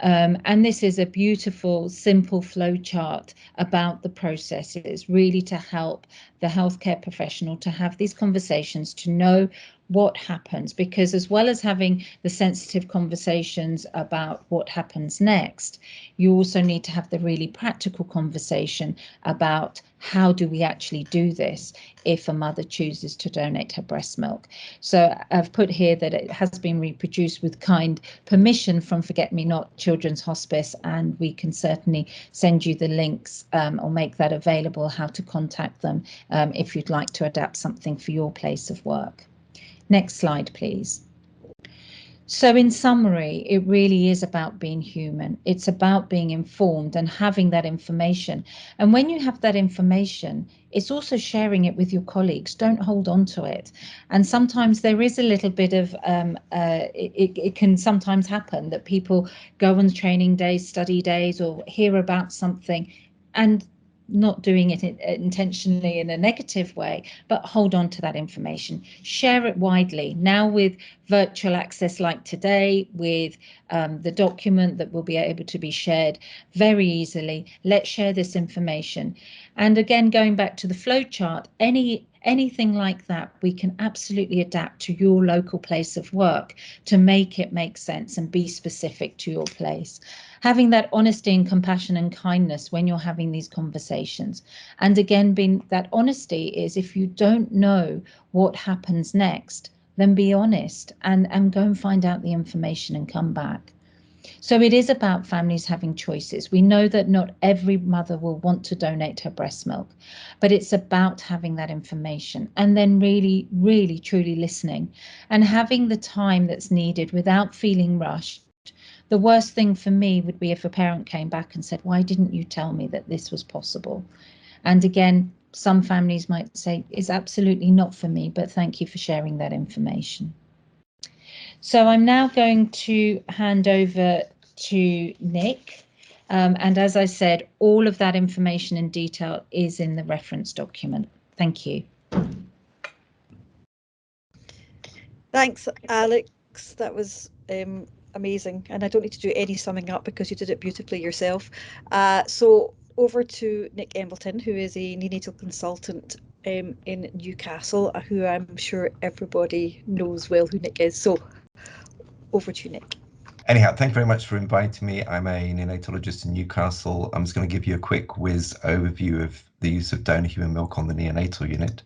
And this is a beautiful, simple flow chart about the processes, really to help the healthcare professional to have these conversations, to know what happens, because as well as having the sensitive conversations about what happens next, you also need to have the really practical conversation about how do we actually do this if a mother chooses to donate her breast milk. So I've put here that it has been reproduced with kind permission from Forget Me Not Children's Hospice, and we can certainly send you the links or make that available, how to contact them if you'd like to adapt something for your place of work. Next slide, please. So in summary, it really is about being human. It's about being informed and having that information. And when you have that information, it's also sharing it with your colleagues. Don't hold on to it. And sometimes there is a little bit of, it can sometimes happen that people go on training days, study days, or hear about something and not doing it intentionally in a negative way, but hold on to that information, share it widely. Now with virtual access like today, with the document that will be able to be shared very easily, let's share this information. And again, going back to the flow chart, anything like that, we can absolutely adapt to your local place of work to make it make sense and be specific to your place. Having that honesty and compassion and kindness when you're having these conversations. And again, being that honesty is, if you don't know what happens next, then be honest and go and find out the information and come back. So it is about families having choices. We know that not every mother will want to donate her breast milk, but it's about having that information and then really, really, truly listening and having the time that's needed without feeling rushed. The worst thing for me would be if a parent came back and said, why didn't you tell me that this was possible? And again, some families might say, it's absolutely not for me, but thank you for sharing that information. So I'm now going to hand over to Nick. And as I said, all of that information in detail is in the reference document. Thank you. Thanks, Alex. That was amazing. And I don't need to do any summing up because you did it beautifully yourself. So over to Nick Embleton, who is a neonatal consultant in Newcastle, who I'm sure everybody knows well who Nick is. So over to you, Nick. Anyhow, thank you very much for inviting me. I'm a neonatologist in Newcastle. I'm just going to give you a quick whiz overview of the use of donor human milk on the neonatal unit.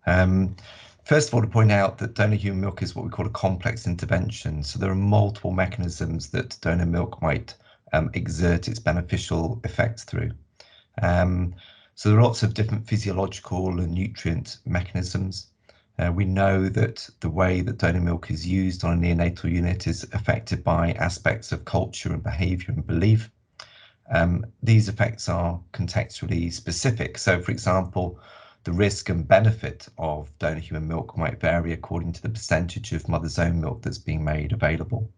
First of all, to point out that donor human milk is what we call a complex intervention. So there are multiple mechanisms that donor milk might exert its beneficial effects through. So there are lots of different physiological and nutrient mechanisms. We know that the way that donor milk is used on a neonatal unit is affected by aspects of culture and behaviour and belief. These effects are contextually specific. So, for example, the risk and benefit of donor human milk might vary according to the percentage of mother's own milk that's being made available.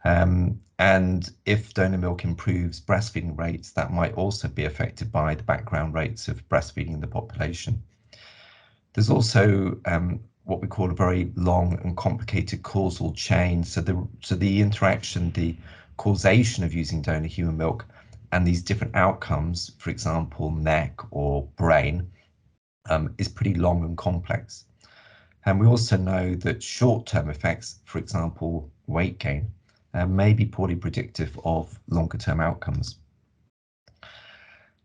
And if donor milk improves breastfeeding rates, that might also be affected by the background rates of breastfeeding in the population. There's also what we call a very long and complicated causal chain. So the interaction, the causation of using donor human milk and these different outcomes, for example, neck or brain, is pretty long and complex. And we also know that short-term effects, for example, weight gain, may be poorly predictive of longer-term outcomes.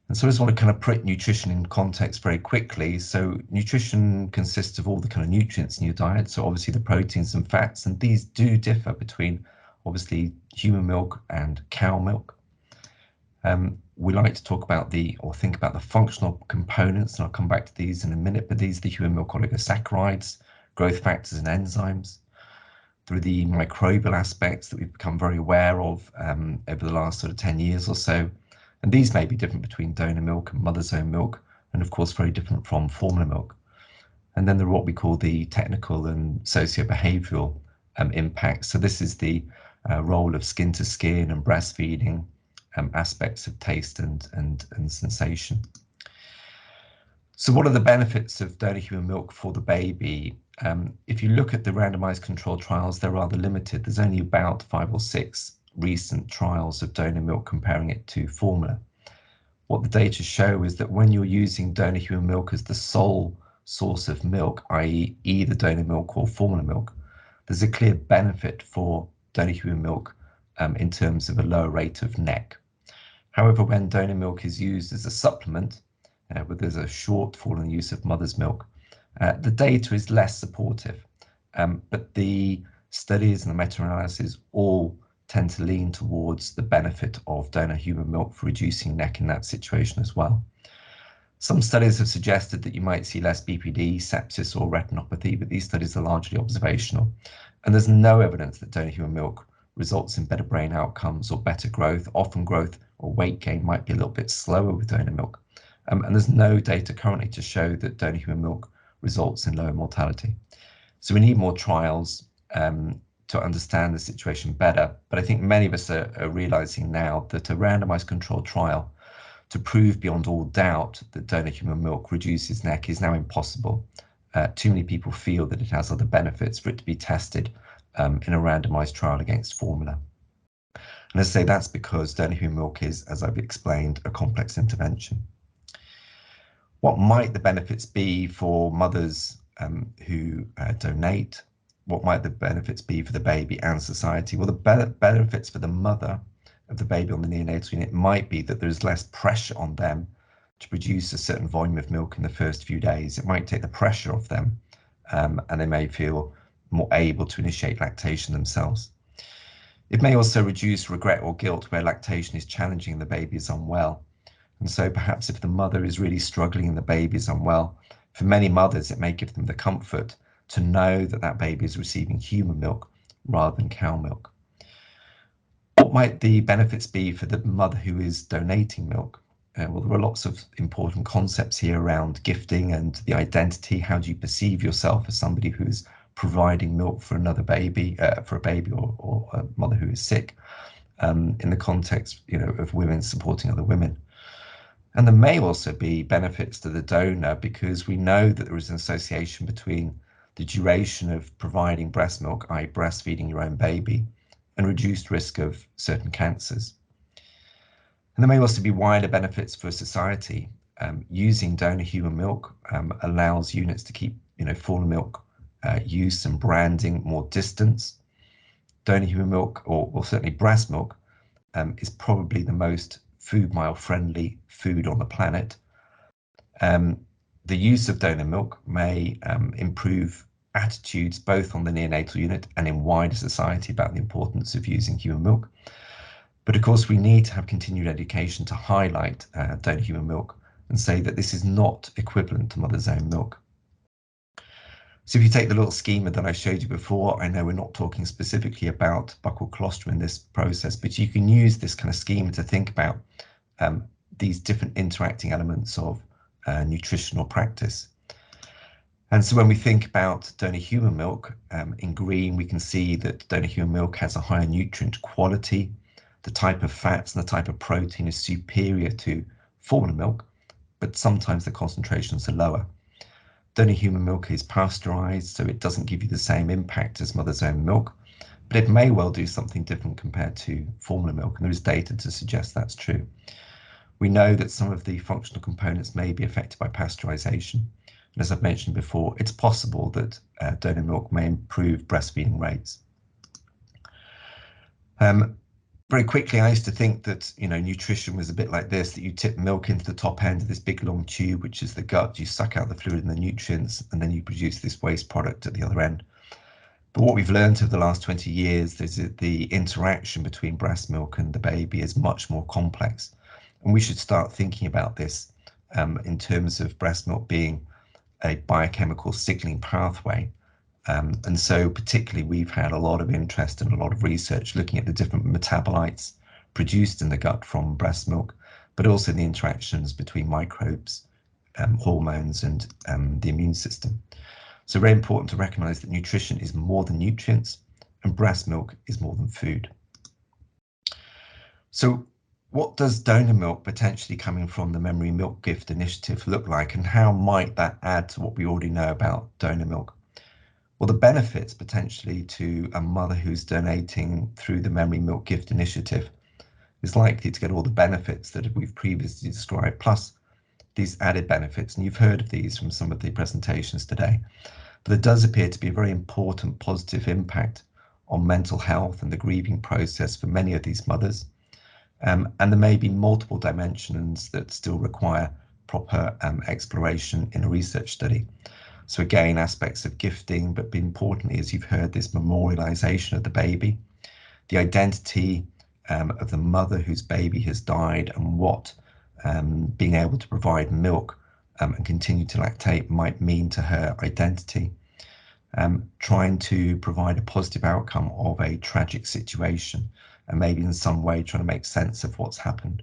And so I just want to kind of put nutrition in context very quickly. So nutrition consists of all the kind of nutrients in your diet. So obviously the proteins and fats, and these do differ between obviously human milk and cow milk. We like to talk about think about the functional components, and I'll come back to these in a minute, but these are the human milk oligosaccharides, growth factors and enzymes. There are the microbial aspects that we've become very aware of over the last sort of 10 years or so. And these may be different between donor milk and mother's own milk, and of course very different from formula milk. And then there are what we call the technical and socio-behavioural impacts. So this is the role of skin to skin and breastfeeding, aspects of taste and sensation. So what are the benefits of donor human milk for the baby? If you look at the randomized controlled trials, they're rather limited. There's only about 5 or 6 recent trials of donor milk comparing it to formula. What the data show is that when you're using donor human milk as the sole source of milk, i.e. either donor milk or formula milk, there's a clear benefit for donor human milk in terms of a lower rate of neck. However, when donor milk is used as a supplement, where there's a shortfall in the use of mother's milk, the data is less supportive. But the studies and the meta-analyses all tend to lean towards the benefit of donor human milk for reducing neck in that situation as well. Some studies have suggested that you might see less BPD, sepsis or retinopathy, but these studies are largely observational. And there's no evidence that donor human milk results in better brain outcomes or better growth. Often growth or weight gain might be a little bit slower with donor milk. And there's no data currently to show that donor human milk results in lower mortality. So we need more trials to understand the situation better. But I think many of us are realizing now that a randomized controlled trial to prove beyond all doubt that donor human milk reduces neck is now impossible. Too many people feel that it has other benefits for it to be tested in a randomized trial against formula. And as I say, that's because donor human milk is, as I've explained, a complex intervention. What might the benefits be for mothers who donate? What might the benefits be for the baby and society? Well, the benefits for the mother of the baby on the neonatal unit might be that there's less pressure on them to produce a certain volume of milk in the first few days. It might take the pressure off them, and they may feel more able to initiate lactation themselves. It may also reduce regret or guilt where lactation is challenging and the baby is unwell. And so perhaps if the mother is really struggling and the baby is unwell, for many mothers, it may give them the comfort to know that that baby is receiving human milk rather than cow milk. What might the benefits be for the mother who is donating milk? Well, there are lots of important concepts here around gifting and the identity. How do you perceive yourself as somebody who is providing milk for another baby, for a baby or a mother who is sick, in the context, of women supporting other women? And there may also be benefits to the donor because we know that there is an association between the duration of providing breast milk, i.e. breastfeeding your own baby, and reduced risk of certain cancers. And there may also be wider benefits for society. Using donor human milk allows units to keep, formula milk use and branding more distance. Donor human milk, or certainly breast milk, is probably the most food mile friendly food on the planet. the use of donor milk may improve attitudes both on the neonatal unit and in wider society about the importance of using human milk. But of course, we need to have continued education to highlight donor human milk and say that this is not equivalent to mother's own milk. So if you take the little schema that I showed you before, I know we're not talking specifically about buccal colostrum in this process, but you can use this kind of schema to think about these different interacting elements of nutritional practice. And so when we think about donor human milk, in green, we can see that donor human milk has a higher nutrient quality. The type of fats and the type of protein is superior to formula milk, but sometimes the concentrations are lower. Donor human milk is pasteurized, so it doesn't give you the same impact as mother's own milk, but it may well do something different compared to formula milk, and there is data to suggest that's true. We know that some of the functional components may be affected by pasteurization, and as I've mentioned before, it's possible that donor milk may improve breastfeeding rates. Very quickly, I used to think that, you know, nutrition was a bit like this, that you tip milk into the top end of this big long tube, which is the gut, you suck out the fluid and the nutrients, and then you produce this waste product at the other end. But what we've learned over the last 20 years is that the interaction between breast milk and the baby is much more complex. And we should start thinking about this in terms of breast milk being a biochemical signaling pathway. And so particularly we've had a lot of interest and a lot of research looking at the different metabolites produced in the gut from breast milk, but also the interactions between microbes, hormones and the immune system. So very important to recognize that nutrition is more than nutrients and breast milk is more than food. So what does donor milk potentially coming from the Memory Milk Gift Initiative look like, and how might that add to what we already know about donor milk? Well, the benefits potentially to a mother who's donating through the Memory Milk Gift Initiative is likely to get all the benefits that we've previously described, plus these added benefits. And you've heard of these from some of the presentations today. But there does appear to be a very important positive impact on mental health and the grieving process for many of these mothers. And there may be multiple dimensions that still require proper exploration in a research study. So again, aspects of gifting, but importantly, as you've heard, this memorialization of the baby, the identity of the mother whose baby has died, and what being able to provide milk and continue to lactate might mean to her identity. Trying to provide a positive outcome of a tragic situation, and maybe in some way trying to make sense of what's happened.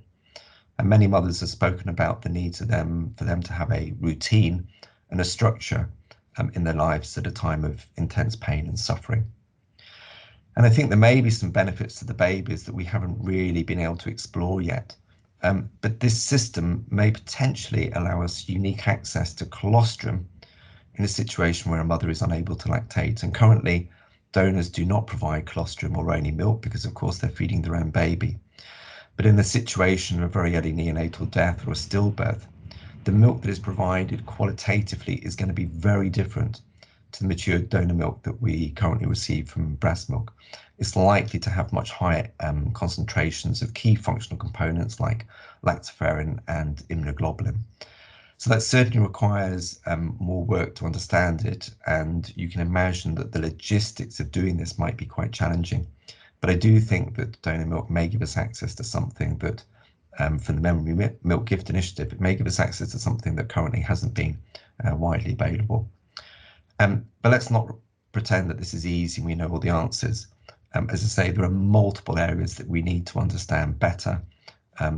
And many mothers have spoken about the need for them to have a routine and a structure in their lives at a time of intense pain and suffering. And I think there may be some benefits to the babies that we haven't really been able to explore yet. But this system may potentially allow us unique access to colostrum in a situation where a mother is unable to lactate. And currently, donors do not provide colostrum or only milk because, of course, they're feeding their own baby. But in the situation of a very early neonatal death or a stillbirth, the milk that is provided qualitatively is going to be very different to the matured donor milk that we currently receive from breast milk. It's likely to have much higher concentrations of key functional components like lactoferrin and immunoglobulin. So that certainly requires more work to understand it, and you can imagine that the logistics of doing this might be quite challenging. But I do think that donor milk may give us access to something that from the Memory Milk Gift Initiative, it may give us access to something that currently hasn't been widely available. But let's not pretend that this is easy and we know all the answers. As I say, there are multiple areas that we need to understand better.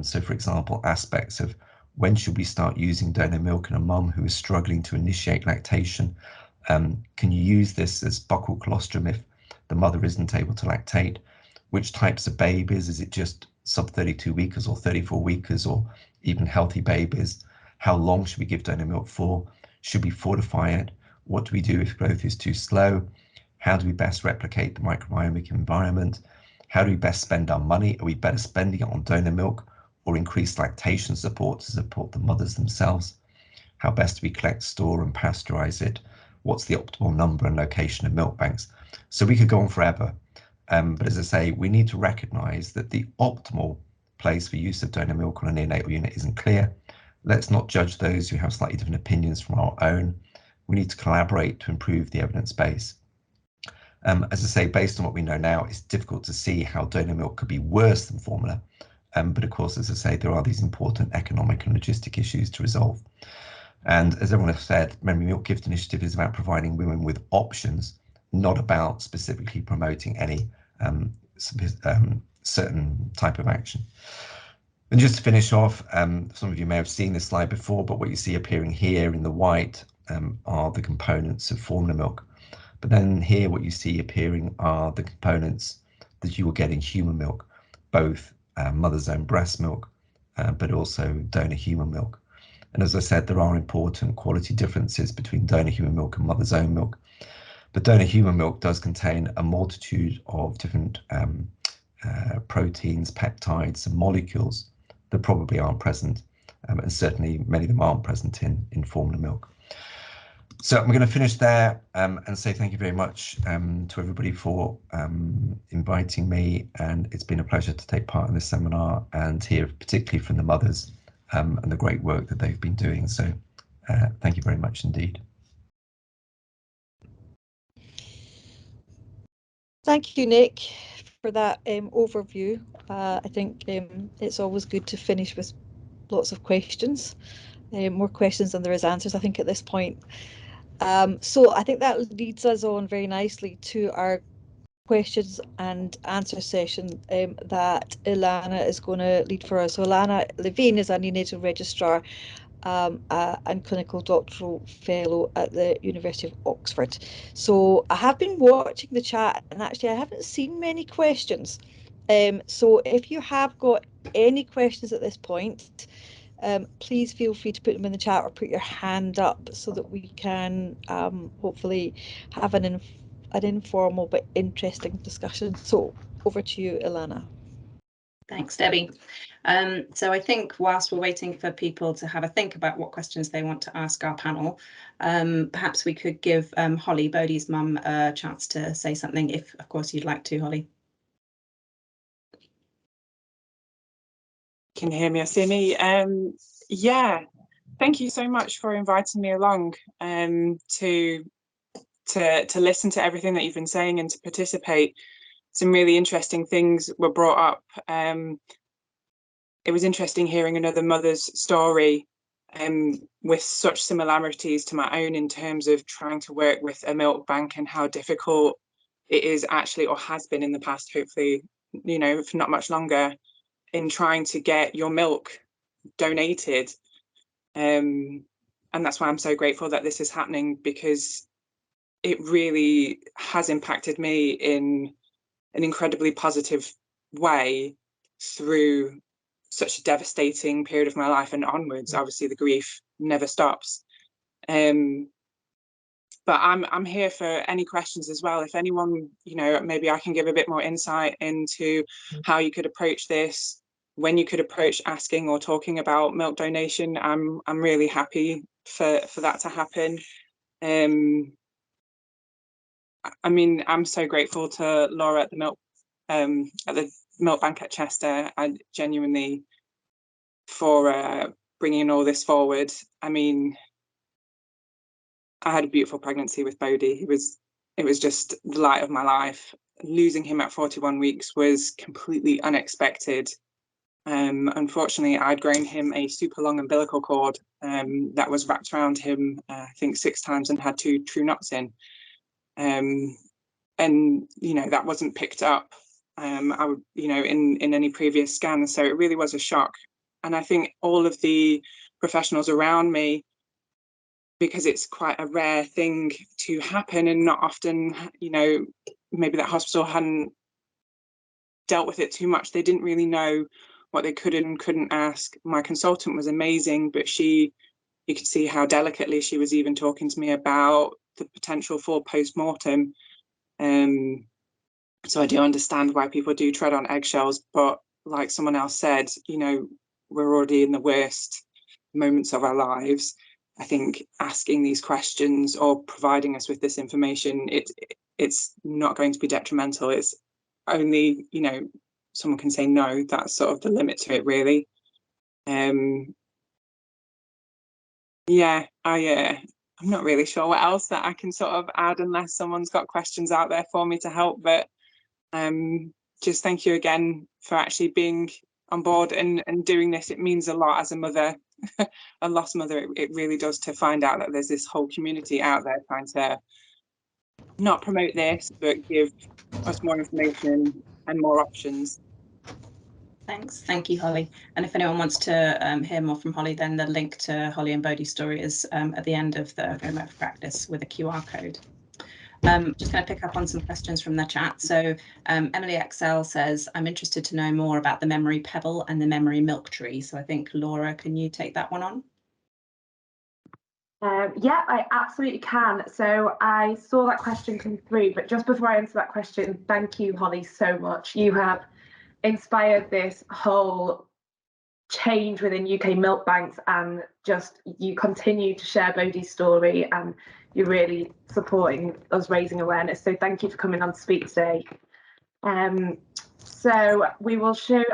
So for example, aspects of when should we start using donor milk in a mum who is struggling to initiate lactation? Can you use this as buccal colostrum if the mother isn't able to lactate? Which types of babies? Is it just sub 32 weekers or 34 weekers, or even healthy babies? How long should we give donor milk for? Should we fortify it? What do we do if growth is too slow? How do we best replicate the microbiomic environment? How do we best spend our money? Are we better spending it on donor milk or increased lactation support to support the mothers themselves? How best do we collect, store and pasteurize it? What's the optimal number and location of milk banks? So we could go on forever. But as I say, we need to recognize that the optimal place for use of donor milk on a neonatal unit isn't clear, let's not judge those who have slightly different opinions from our own. We need to collaborate to improve the evidence base. As I say, based on what we know now, it's difficult to see how donor milk could be worse than formula. But of course, as I say, there are these important economic and logistic issues to resolve. And as everyone has said, Memory Milk Gift Initiative is about providing women with options, not about specifically promoting any certain type of action. And just to finish off, some of you may have seen this slide before, but what you see appearing here in the white are the components of formula milk. But then here what you see appearing are the components that you will get in human milk, both mother's own breast milk, but also donor human milk. And as I said, there are important quality differences between donor human milk and mother's own milk. But donor human milk does contain a multitude of different proteins, peptides, and molecules that probably aren't present, and certainly many of them aren't present in formula milk. So I'm going to finish there and say thank you very much to everybody for inviting me, and it's been a pleasure to take part in this seminar and hear particularly from the mothers and the great work that they've been doing. So thank you very much indeed. Thank you, Nick, for that overview. I think it's always good to finish with lots of questions, more questions than there is answers, I think, at this point. So I think that leads us on very nicely to our questions and answer session that Ilana is going to lead for us. So Ilana Levine is our neonatal registrar and clinical doctoral fellow at the University of Oxford. So I have been watching the chat, and actually I haven't seen many questions. So if you have got any questions at this point, please feel free to put them in the chat or put your hand up so that we can hopefully have an informal but interesting discussion. So over to you, Ilana. Thanks, Debbie. So I think whilst we're waiting for people to have a think about what questions they want to ask our panel, perhaps we could give Holly, Bodhi's mum, a chance to say something, if of course you'd like to, Holly. Can you hear me or see me? Yeah, thank you so much for inviting me along to listen to everything that you've been saying and to participate. Some really interesting things were brought up. It was interesting hearing another mother's story with such similarities to my own in terms of trying to work with a milk bank and how difficult it is actually, or has been in the past, hopefully, you know, for not much longer, in trying to get your milk donated. And that's why I'm so grateful that this is happening, because it really has impacted me in an incredibly positive way through such a devastating period of my life and onwards. Obviously the grief never stops. But I'm here for any questions as well. If anyone, you know, maybe I can give a bit more insight into how you could approach this, when you could approach asking or talking about milk donation. I'm really happy for that to happen. I mean, I'm so grateful to Laura at the milk bank at Chester. I genuinely, for bringing all this forward. I mean, I had a beautiful pregnancy with Bodhi. It was just the light of my life. Losing him at 41 weeks was completely unexpected. Unfortunately, I'd grown him a super long umbilical cord that was wrapped around him, I think 6 times, and had 2 true knots in. And you know, that wasn't picked up I would, you know, in any previous scan. So it really was a shock. And I think all of the professionals around me, because it's quite a rare thing to happen and not often, you know, maybe that hospital hadn't dealt with it too much. They didn't really know what they could and couldn't ask. My consultant was amazing, but you could see how delicately she was even talking to me about the potential for post-mortem. So I do understand why people do tread on eggshells, but like someone else said, you know, we're already in the worst moments of our lives. I think asking these questions or providing us with this information, it's not going to be detrimental. It's only, you know, someone can say no. That's sort of the limit to it, really. Yeah, I'm not really sure what else that I can sort of add unless someone's got questions out there for me to help. But just thank you again for actually being on board and doing this. It means a lot as a mother, a lost mother. It really does, to find out that there's this whole community out there trying to not promote this, but give us more information and more options. Thanks. Thank you, Holly. And if anyone wants to hear more from Holly, then the link to Holly and Bodhi's story is at the end of the framework for practice with a QR code. Just going to pick up on some questions from the chat. So Emily XL says, I'm interested to know more about the memory pebble and the memory milk tree. So I think, Laura, can you take that one on? Yeah, I absolutely can. So I saw that question come through, but just before I answer that question, thank you, Holly, so much. You have inspired this whole change within UK milk banks, and just you continue to share Bodhi's story, and you're really supporting us raising awareness. So thank you for coming on to speak today. So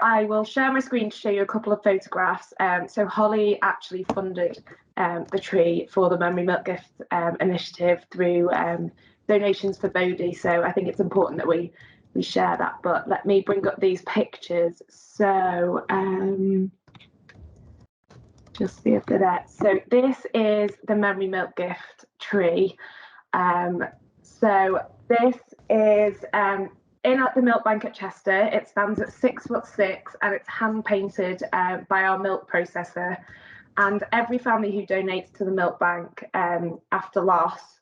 I will share my screen to show you a couple of photographs. So Holly actually funded the tree for the Memory Milk Gift initiative through donations for Bodhi. So I think it's important that we share that. But let me bring up these pictures. So just see if they're there. So this is the Memory Milk Gift tree. So this is in at the milk bank at Chester. It stands at 6'6" and it's hand painted by our milk processor. And every family who donates to the milk bank after loss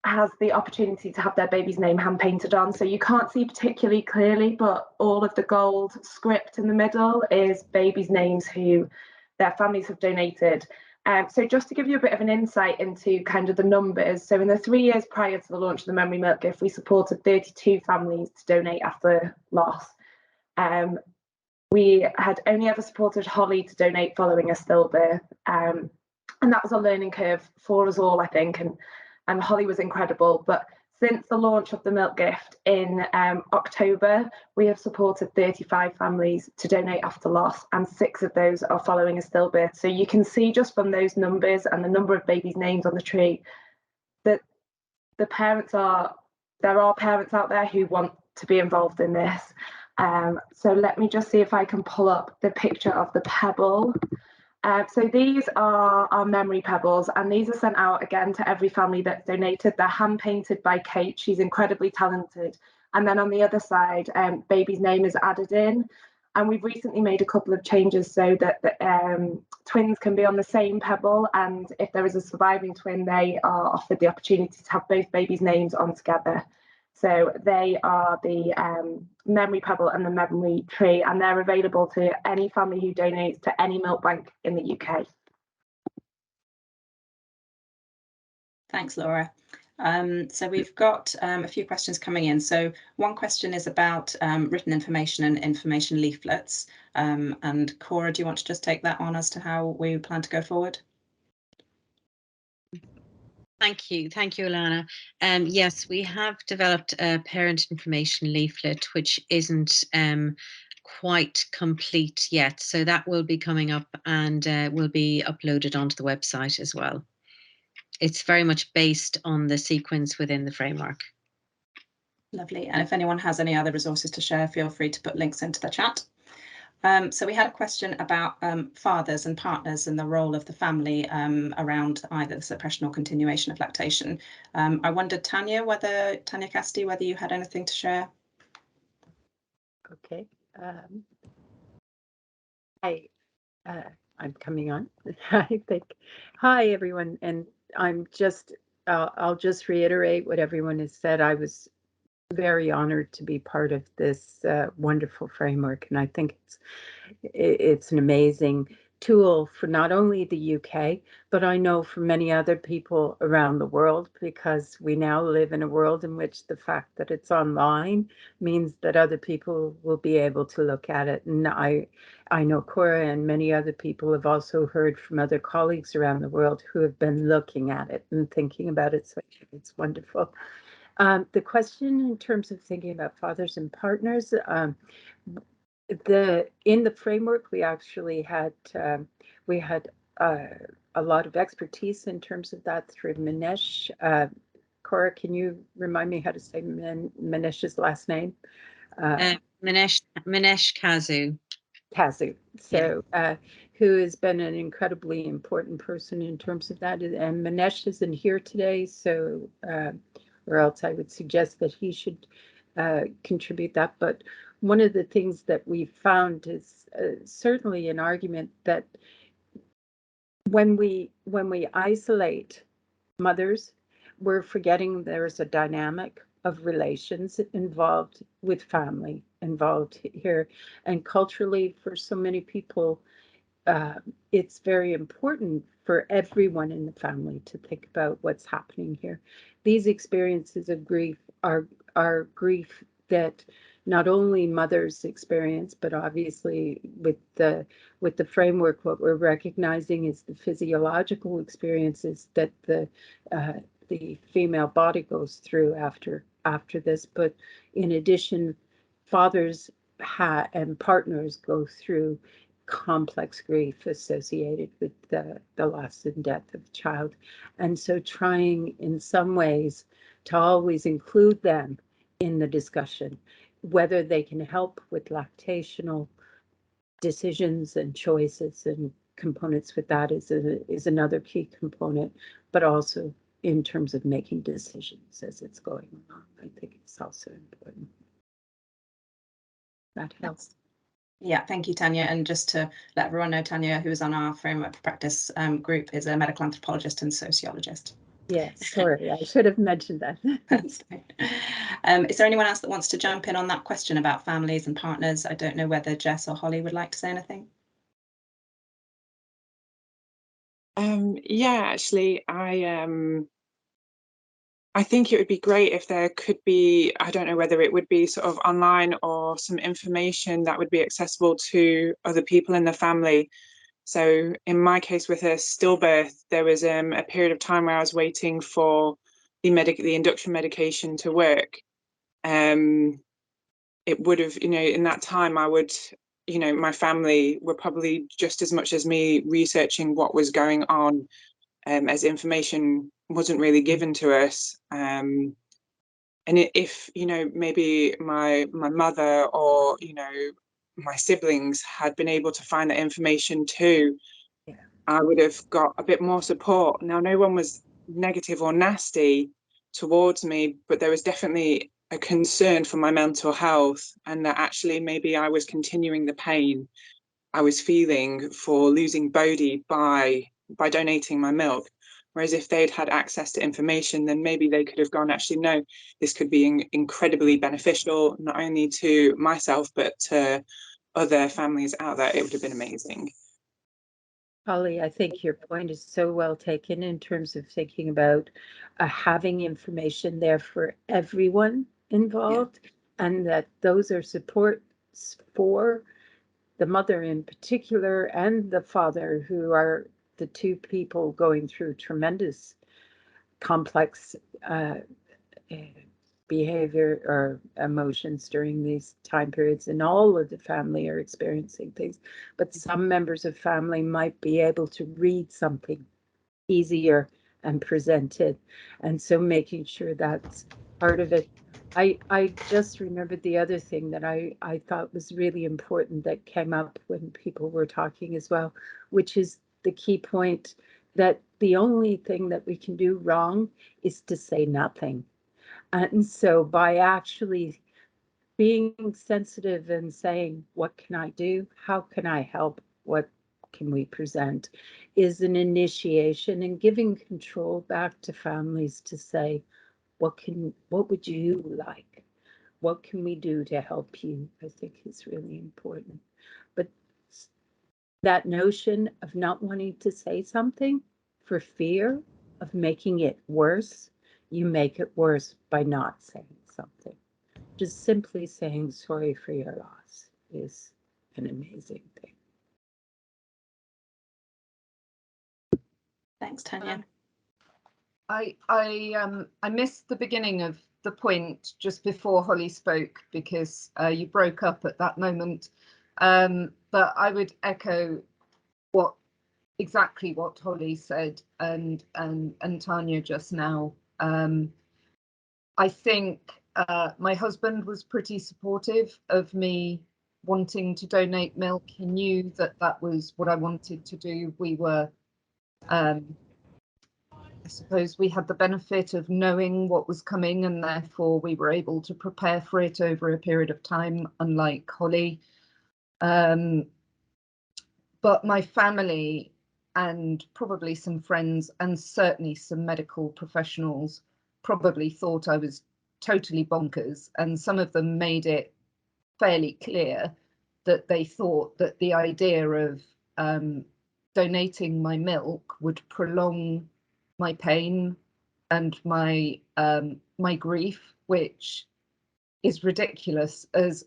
has the opportunity to have their baby's name hand painted on. So you can't see particularly clearly, but all of the gold script in the middle is babies' names who their families have donated. So just to give you a bit of an insight into kind of the numbers, so in the 3 years prior to the launch of the Memory Milk Gift, we supported 32 families to donate after loss. We had only ever supported Holly to donate following a stillbirth, and that was a learning curve for us all, I think, and Holly was incredible. But since the launch of the Milk Gift in October, we have supported 35 families to donate after loss, and 6 of those are following a stillbirth. So you can see just from those numbers and the number of babies' names on the tree that there are parents out there who want to be involved in this. So let me just see if I can pull up the picture of the pebble. So these are our memory pebbles, and these are sent out again to every family that's donated. They're hand painted by Kate. She's incredibly talented. And then on the other side, baby's name is added in. And we've recently made a couple of changes so that the, twins can be on the same pebble. And if there is a surviving twin, they are offered the opportunity to have both babies' names on together. So they are the memory pebble and the memory tree, and they're available to any family who donates to any milk bank in the UK. Thanks, Laura. So we've got a few questions coming in. So one question is about written information and information leaflets. And Cora, do you want to just take that on as to how we plan to go forward? Thank you, Alana. Yes, we have developed a parent information leaflet, which isn't quite complete yet. So that will be coming up and will be uploaded onto the website as well. It's very much based on the sequence within the framework. Lovely. And if anyone has any other resources to share, feel free to put links into the chat. So we had a question about fathers and partners and the role of the family around either the suppression or continuation of lactation. I wondered, Tanya Cassidy, whether you had anything to share. Okay. I'm coming on. I think. Hi, everyone. And I'm just, I'll just reiterate what everyone has said. I was very honored to be part of this wonderful framework, and I think it's an amazing tool for not only the UK, but I know for many other people around the world, because we now live in a world in which the fact that it's online means that other people will be able to look at it. And I know Cora and many other people have also heard from other colleagues around the world who have been looking at it and thinking about it. So it's wonderful. The question in terms of thinking about fathers and partners, in the framework we actually had a lot of expertise in terms of that through Manesh. Cora, can you remind me how to say Manesh's last name? Manesh Kazu. Kazu. So, who has been an incredibly important person in terms of that. And Manesh isn't here today, so, or else I would suggest that he should contribute that. But one of the things that we found is certainly an argument that when we isolate mothers, we're forgetting there's a dynamic of relations involved with family involved here. And culturally, for so many people, it's very important for everyone in the family to think about what's happening here. These experiences of grief are grief that not only mothers experience, but obviously with the framework, what we're recognizing is the physiological experiences that the female body goes through after this. But in addition, fathers and partners go through complex grief associated with the loss and death of the child. And so trying in some ways to always include them in the discussion, whether they can help with lactational decisions and choices and components with that is another key component, but also in terms of making decisions as it's going on, I think it's also important. That helps. Yeah, thank you, Tanya. And just to let everyone know, Tanya, who is on our Framework for Practice group, is a medical anthropologist and sociologist. Yes, sorry, I should have mentioned that. Is there anyone else that wants to jump in on that question about families and partners? I don't know whether Jess or Holly would like to say anything. Yeah, actually, I think it would be great if there could be, I don't know whether it would be sort of online or some information that would be accessible to other people in the family. So in my case with a stillbirth, there was a period of time where I was waiting for the induction medication to work. It would have, in that time I would, my family were probably just as much as me researching what was going on, as information wasn't really given to us. And if, maybe my mother or, my siblings had been able to find that information too, yeah, I would have got a bit more support. Now, no one was negative or nasty towards me, but there was definitely a concern for my mental health, and that actually maybe I was continuing the pain I was feeling for losing Bodhi by donating my milk. Whereas if they'd had access to information, then maybe they could have gone, actually, no, this could be incredibly beneficial, not only to myself, but to other families out there. It would have been amazing. Holly, I think your point is so well taken in terms of thinking about having information there for everyone involved, and that those are supports for the mother in particular and the father, who are the two people going through tremendous complex behavior or emotions during these time periods, and all of the family are experiencing things. But some members of family might be able to read something easier and present it, and so making sure that's part of it. I just remembered the other thing that I thought was really important that came up when people were talking as well, which is the key point that the only thing that we can do wrong is to say nothing. And so by actually being sensitive and saying, what can I do? How can I help? What can we present? Is an initiation and giving control back to families to say, what would you like? What can we do to help you? I think is really important. But that notion of not wanting to say something for fear of making it worse, you make it worse by not saying something. Just simply saying sorry for your loss is an amazing thing. Thanks, Tanya. I missed the beginning of the point just before Holly spoke because you broke up at that moment. But I would echo what exactly what Holly said and Tanya just now. I think my husband was pretty supportive of me wanting to donate milk. He knew that that was what I wanted to do. We were, I suppose we had the benefit of knowing what was coming, and therefore we were able to prepare for it over a period of time, unlike Holly. But my family and probably some friends and certainly some medical professionals probably thought I was totally bonkers, and some of them made it fairly clear that they thought that the idea of donating my milk would prolong my pain and my grief, which is ridiculous. As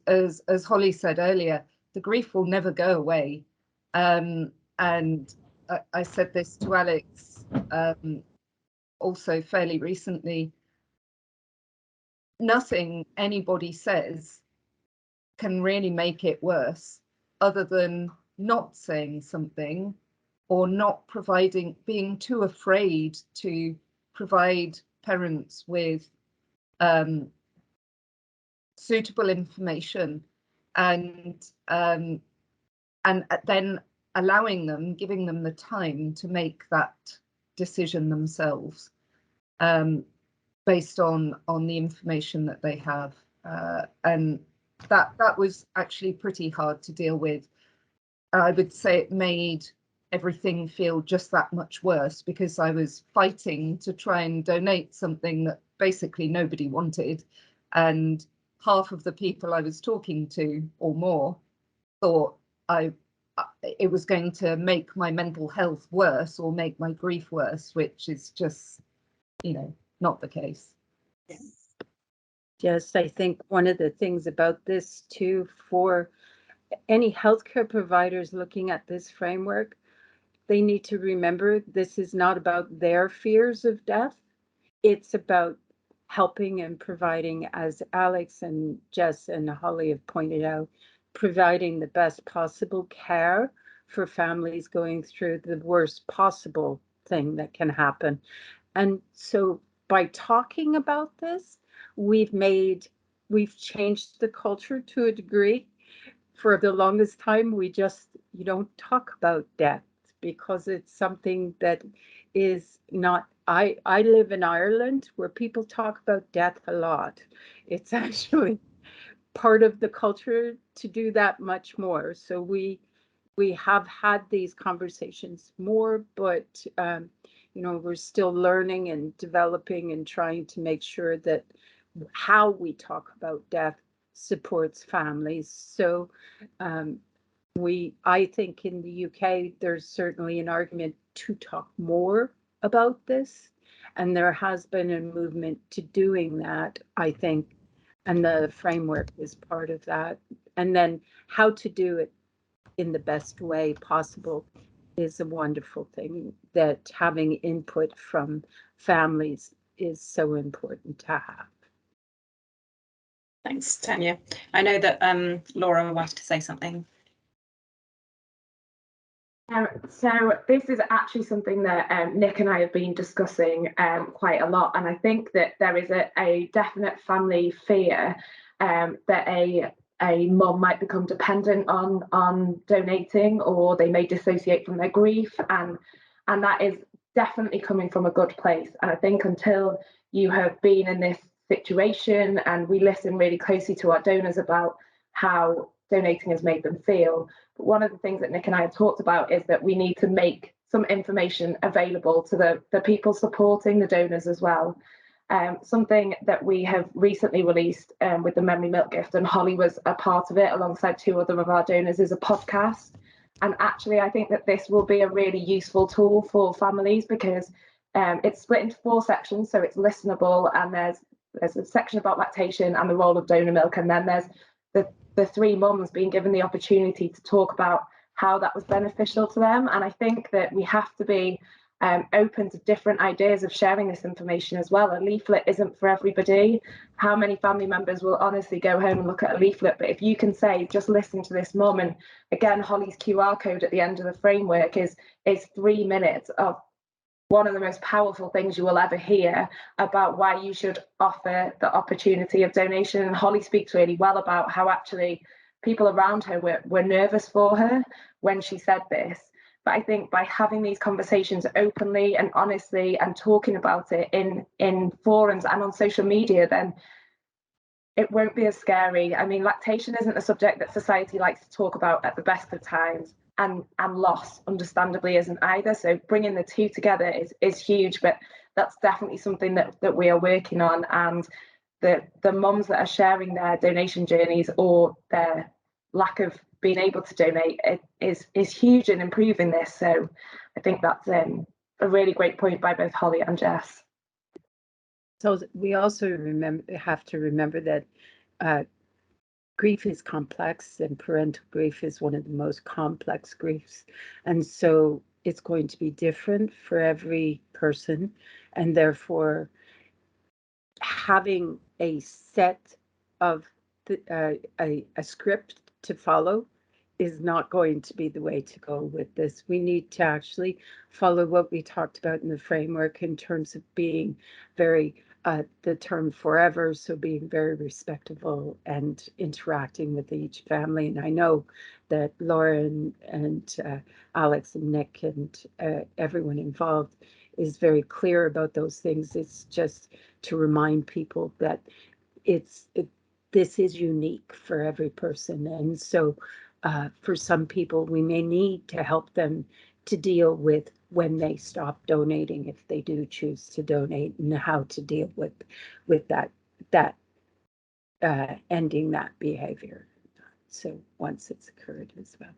Holly said earlier, the grief will never go away. And I said this to Alex also fairly recently. Nothing anybody says can really make it worse, other than not saying something or not providing, being too afraid to provide parents with suitable information, and then allowing them, giving them the time to make that decision themselves, based on the information that they have, and that was actually pretty hard to deal with. I would say it made everything feel just that much worse, because I was fighting to try and donate something that basically nobody wanted, and half of the people I was talking to or more thought it was going to make my mental health worse or make my grief worse, which is just, not the case. Yes, I think one of the things about this too, for any healthcare providers looking at this framework, they need to remember this is not about their fears of death. It's about helping and providing, as Alex and Jess and Holly have pointed out, providing the best possible care for families going through the worst possible thing that can happen. And so by talking about this, we've changed the culture to a degree. For the longest time, you don't talk about death because it's something that is not. I live in Ireland where people talk about death a lot. It's actually part of the culture to do that much more. So we have had these conversations more, but we're still learning and developing and trying to make sure that how we talk about death supports families. So I think in the UK, there's certainly an argument to talk more about this. And there has been a movement to doing that, I think. And the framework is part of that. And then how to do it in the best way possible is a wonderful thing, that having input from families is so important to have. Thanks, Tanya. I know that Laura wanted to say something. So this is actually something that Nick and I have been discussing quite a lot, and I think that there is a definite family fear that a mum might become dependent on donating, or they may dissociate from their grief, and that is definitely coming from a good place. And I think until you have been in this situation, and we listen really closely to our donors about how donating has made them feel. But one of the things that Nick and I have talked about is that we need to make some information available to the people supporting the donors as well. Something that we have recently released with the Memory Milk Gift, and Holly was a part of it alongside 2 other of our donors, is a podcast. And actually, I think that this will be a really useful tool for families, because it's split into 4 sections, so it's listenable, and there's a section about lactation and the role of donor milk, and then there's the 3 mums being given the opportunity to talk about how that was beneficial to them. And I think that we have to be open to different ideas of sharing this information as well. A leaflet isn't for everybody. How many family members will honestly go home and look at a leaflet? But if you can say, just listen to this mum, and again, Holly's QR code at the end of the framework is 3 minutes of one of the most powerful things you will ever hear about why you should offer the opportunity of donation. And Holly speaks really well about how actually people around her were nervous for her when she said this. But I think by having these conversations openly and honestly and talking about it in forums and on social media, then it won't be as scary. I mean, lactation isn't a subject that society likes to talk about at the best of times, and loss understandably isn't either. So bringing the two together is huge, but that's definitely something that we are working on. And the mums that are sharing their donation journeys or their lack of being able to donate is huge in improving this. So I think that's a really great point by both Holly and Jess. So we also have to remember that grief is complex, and parental grief is one of the most complex griefs. And so it's going to be different for every person. And therefore, having a set of a script to follow is not going to be the way to go with this. We need to actually follow what we talked about in the framework in terms of being very, the term forever, so being very respectful and interacting with each family. And I know that Laura and Alex and Nick and everyone involved is very clear about those things. It's just to remind people that this is unique for every person. And so for some people, we may need to help them to deal with when they stop donating, if they do choose to donate, and how to deal with that ending that behavior. So once it's occurred as well.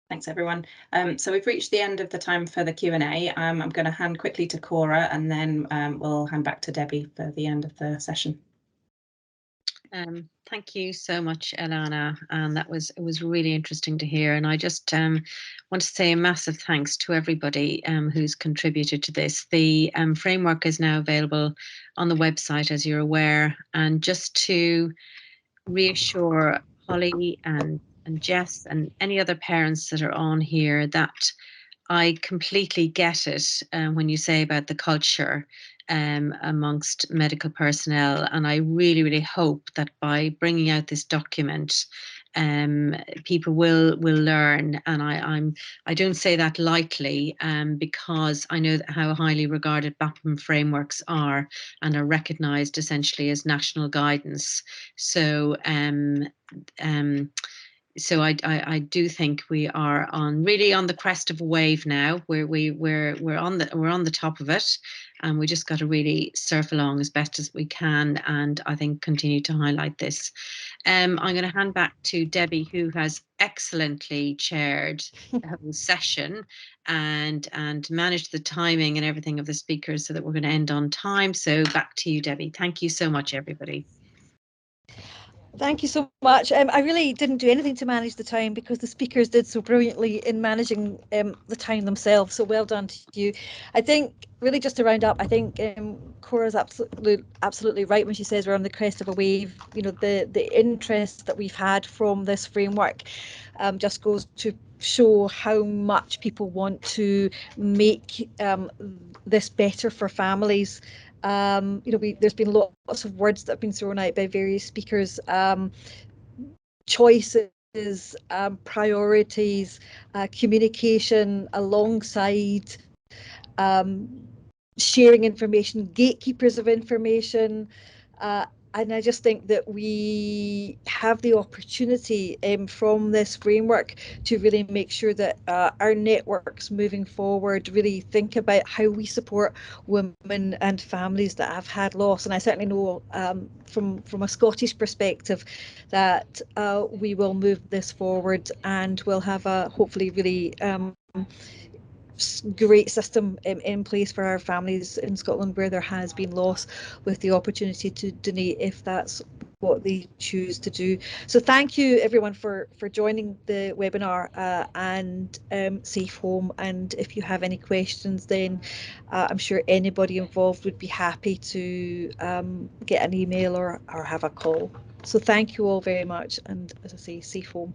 Thanks, everyone. So we've reached the end of the time for the Q&A. I'm going to hand quickly to Cora, and then we'll hand back to Debbie for the end of the session. Thank you so much, Elana, and it was really interesting to hear. And I just want to say a massive thanks to everybody who's contributed to this. The framework is now available on the website, as you're aware. And just to reassure Holly and Jess and any other parents that are on here that I completely get it when you say about the culture amongst medical personnel, and I really, really hope that by bringing out this document, people will learn. And I don't say that lightly, because I know how highly regarded BAPM frameworks are and are recognised essentially as national guidance. So so I do think we are really on the crest of a wave now, where we're on the top of it, and we just got to really surf along as best as we can, and I think continue to highlight this. I'm going to hand back to Debbie, who has excellently chaired the whole session and managed the timing and everything of the speakers so that we're going to end on time. So back to you, Debbie. Thank you so much, everybody. Thank you so much. I really didn't do anything to manage the time because the speakers did so brilliantly in managing the time themselves. So well done to you. I think really just to round up, I think Cora's absolutely right when she says we're on the crest of a wave. You know, the interest that we've had from this framework just goes to show how much people want to make this better for families. You know, there's been lots of words that have been thrown out by various speakers, choices, priorities, communication alongside sharing information, gatekeepers of information, and I just think that we have the opportunity from this framework to really make sure that our networks moving forward really think about how we support women and families that have had loss. And I certainly know from a Scottish perspective that we will move this forward and we'll have a hopefully really great system in place for our families in Scotland where there has been loss, with the opportunity to donate if that's what they choose to do. So thank you everyone for joining the webinar, and safe home. And if you have any questions, then I'm sure anybody involved would be happy to get an email or have a call. So thank you all very much, and as I say, safe home.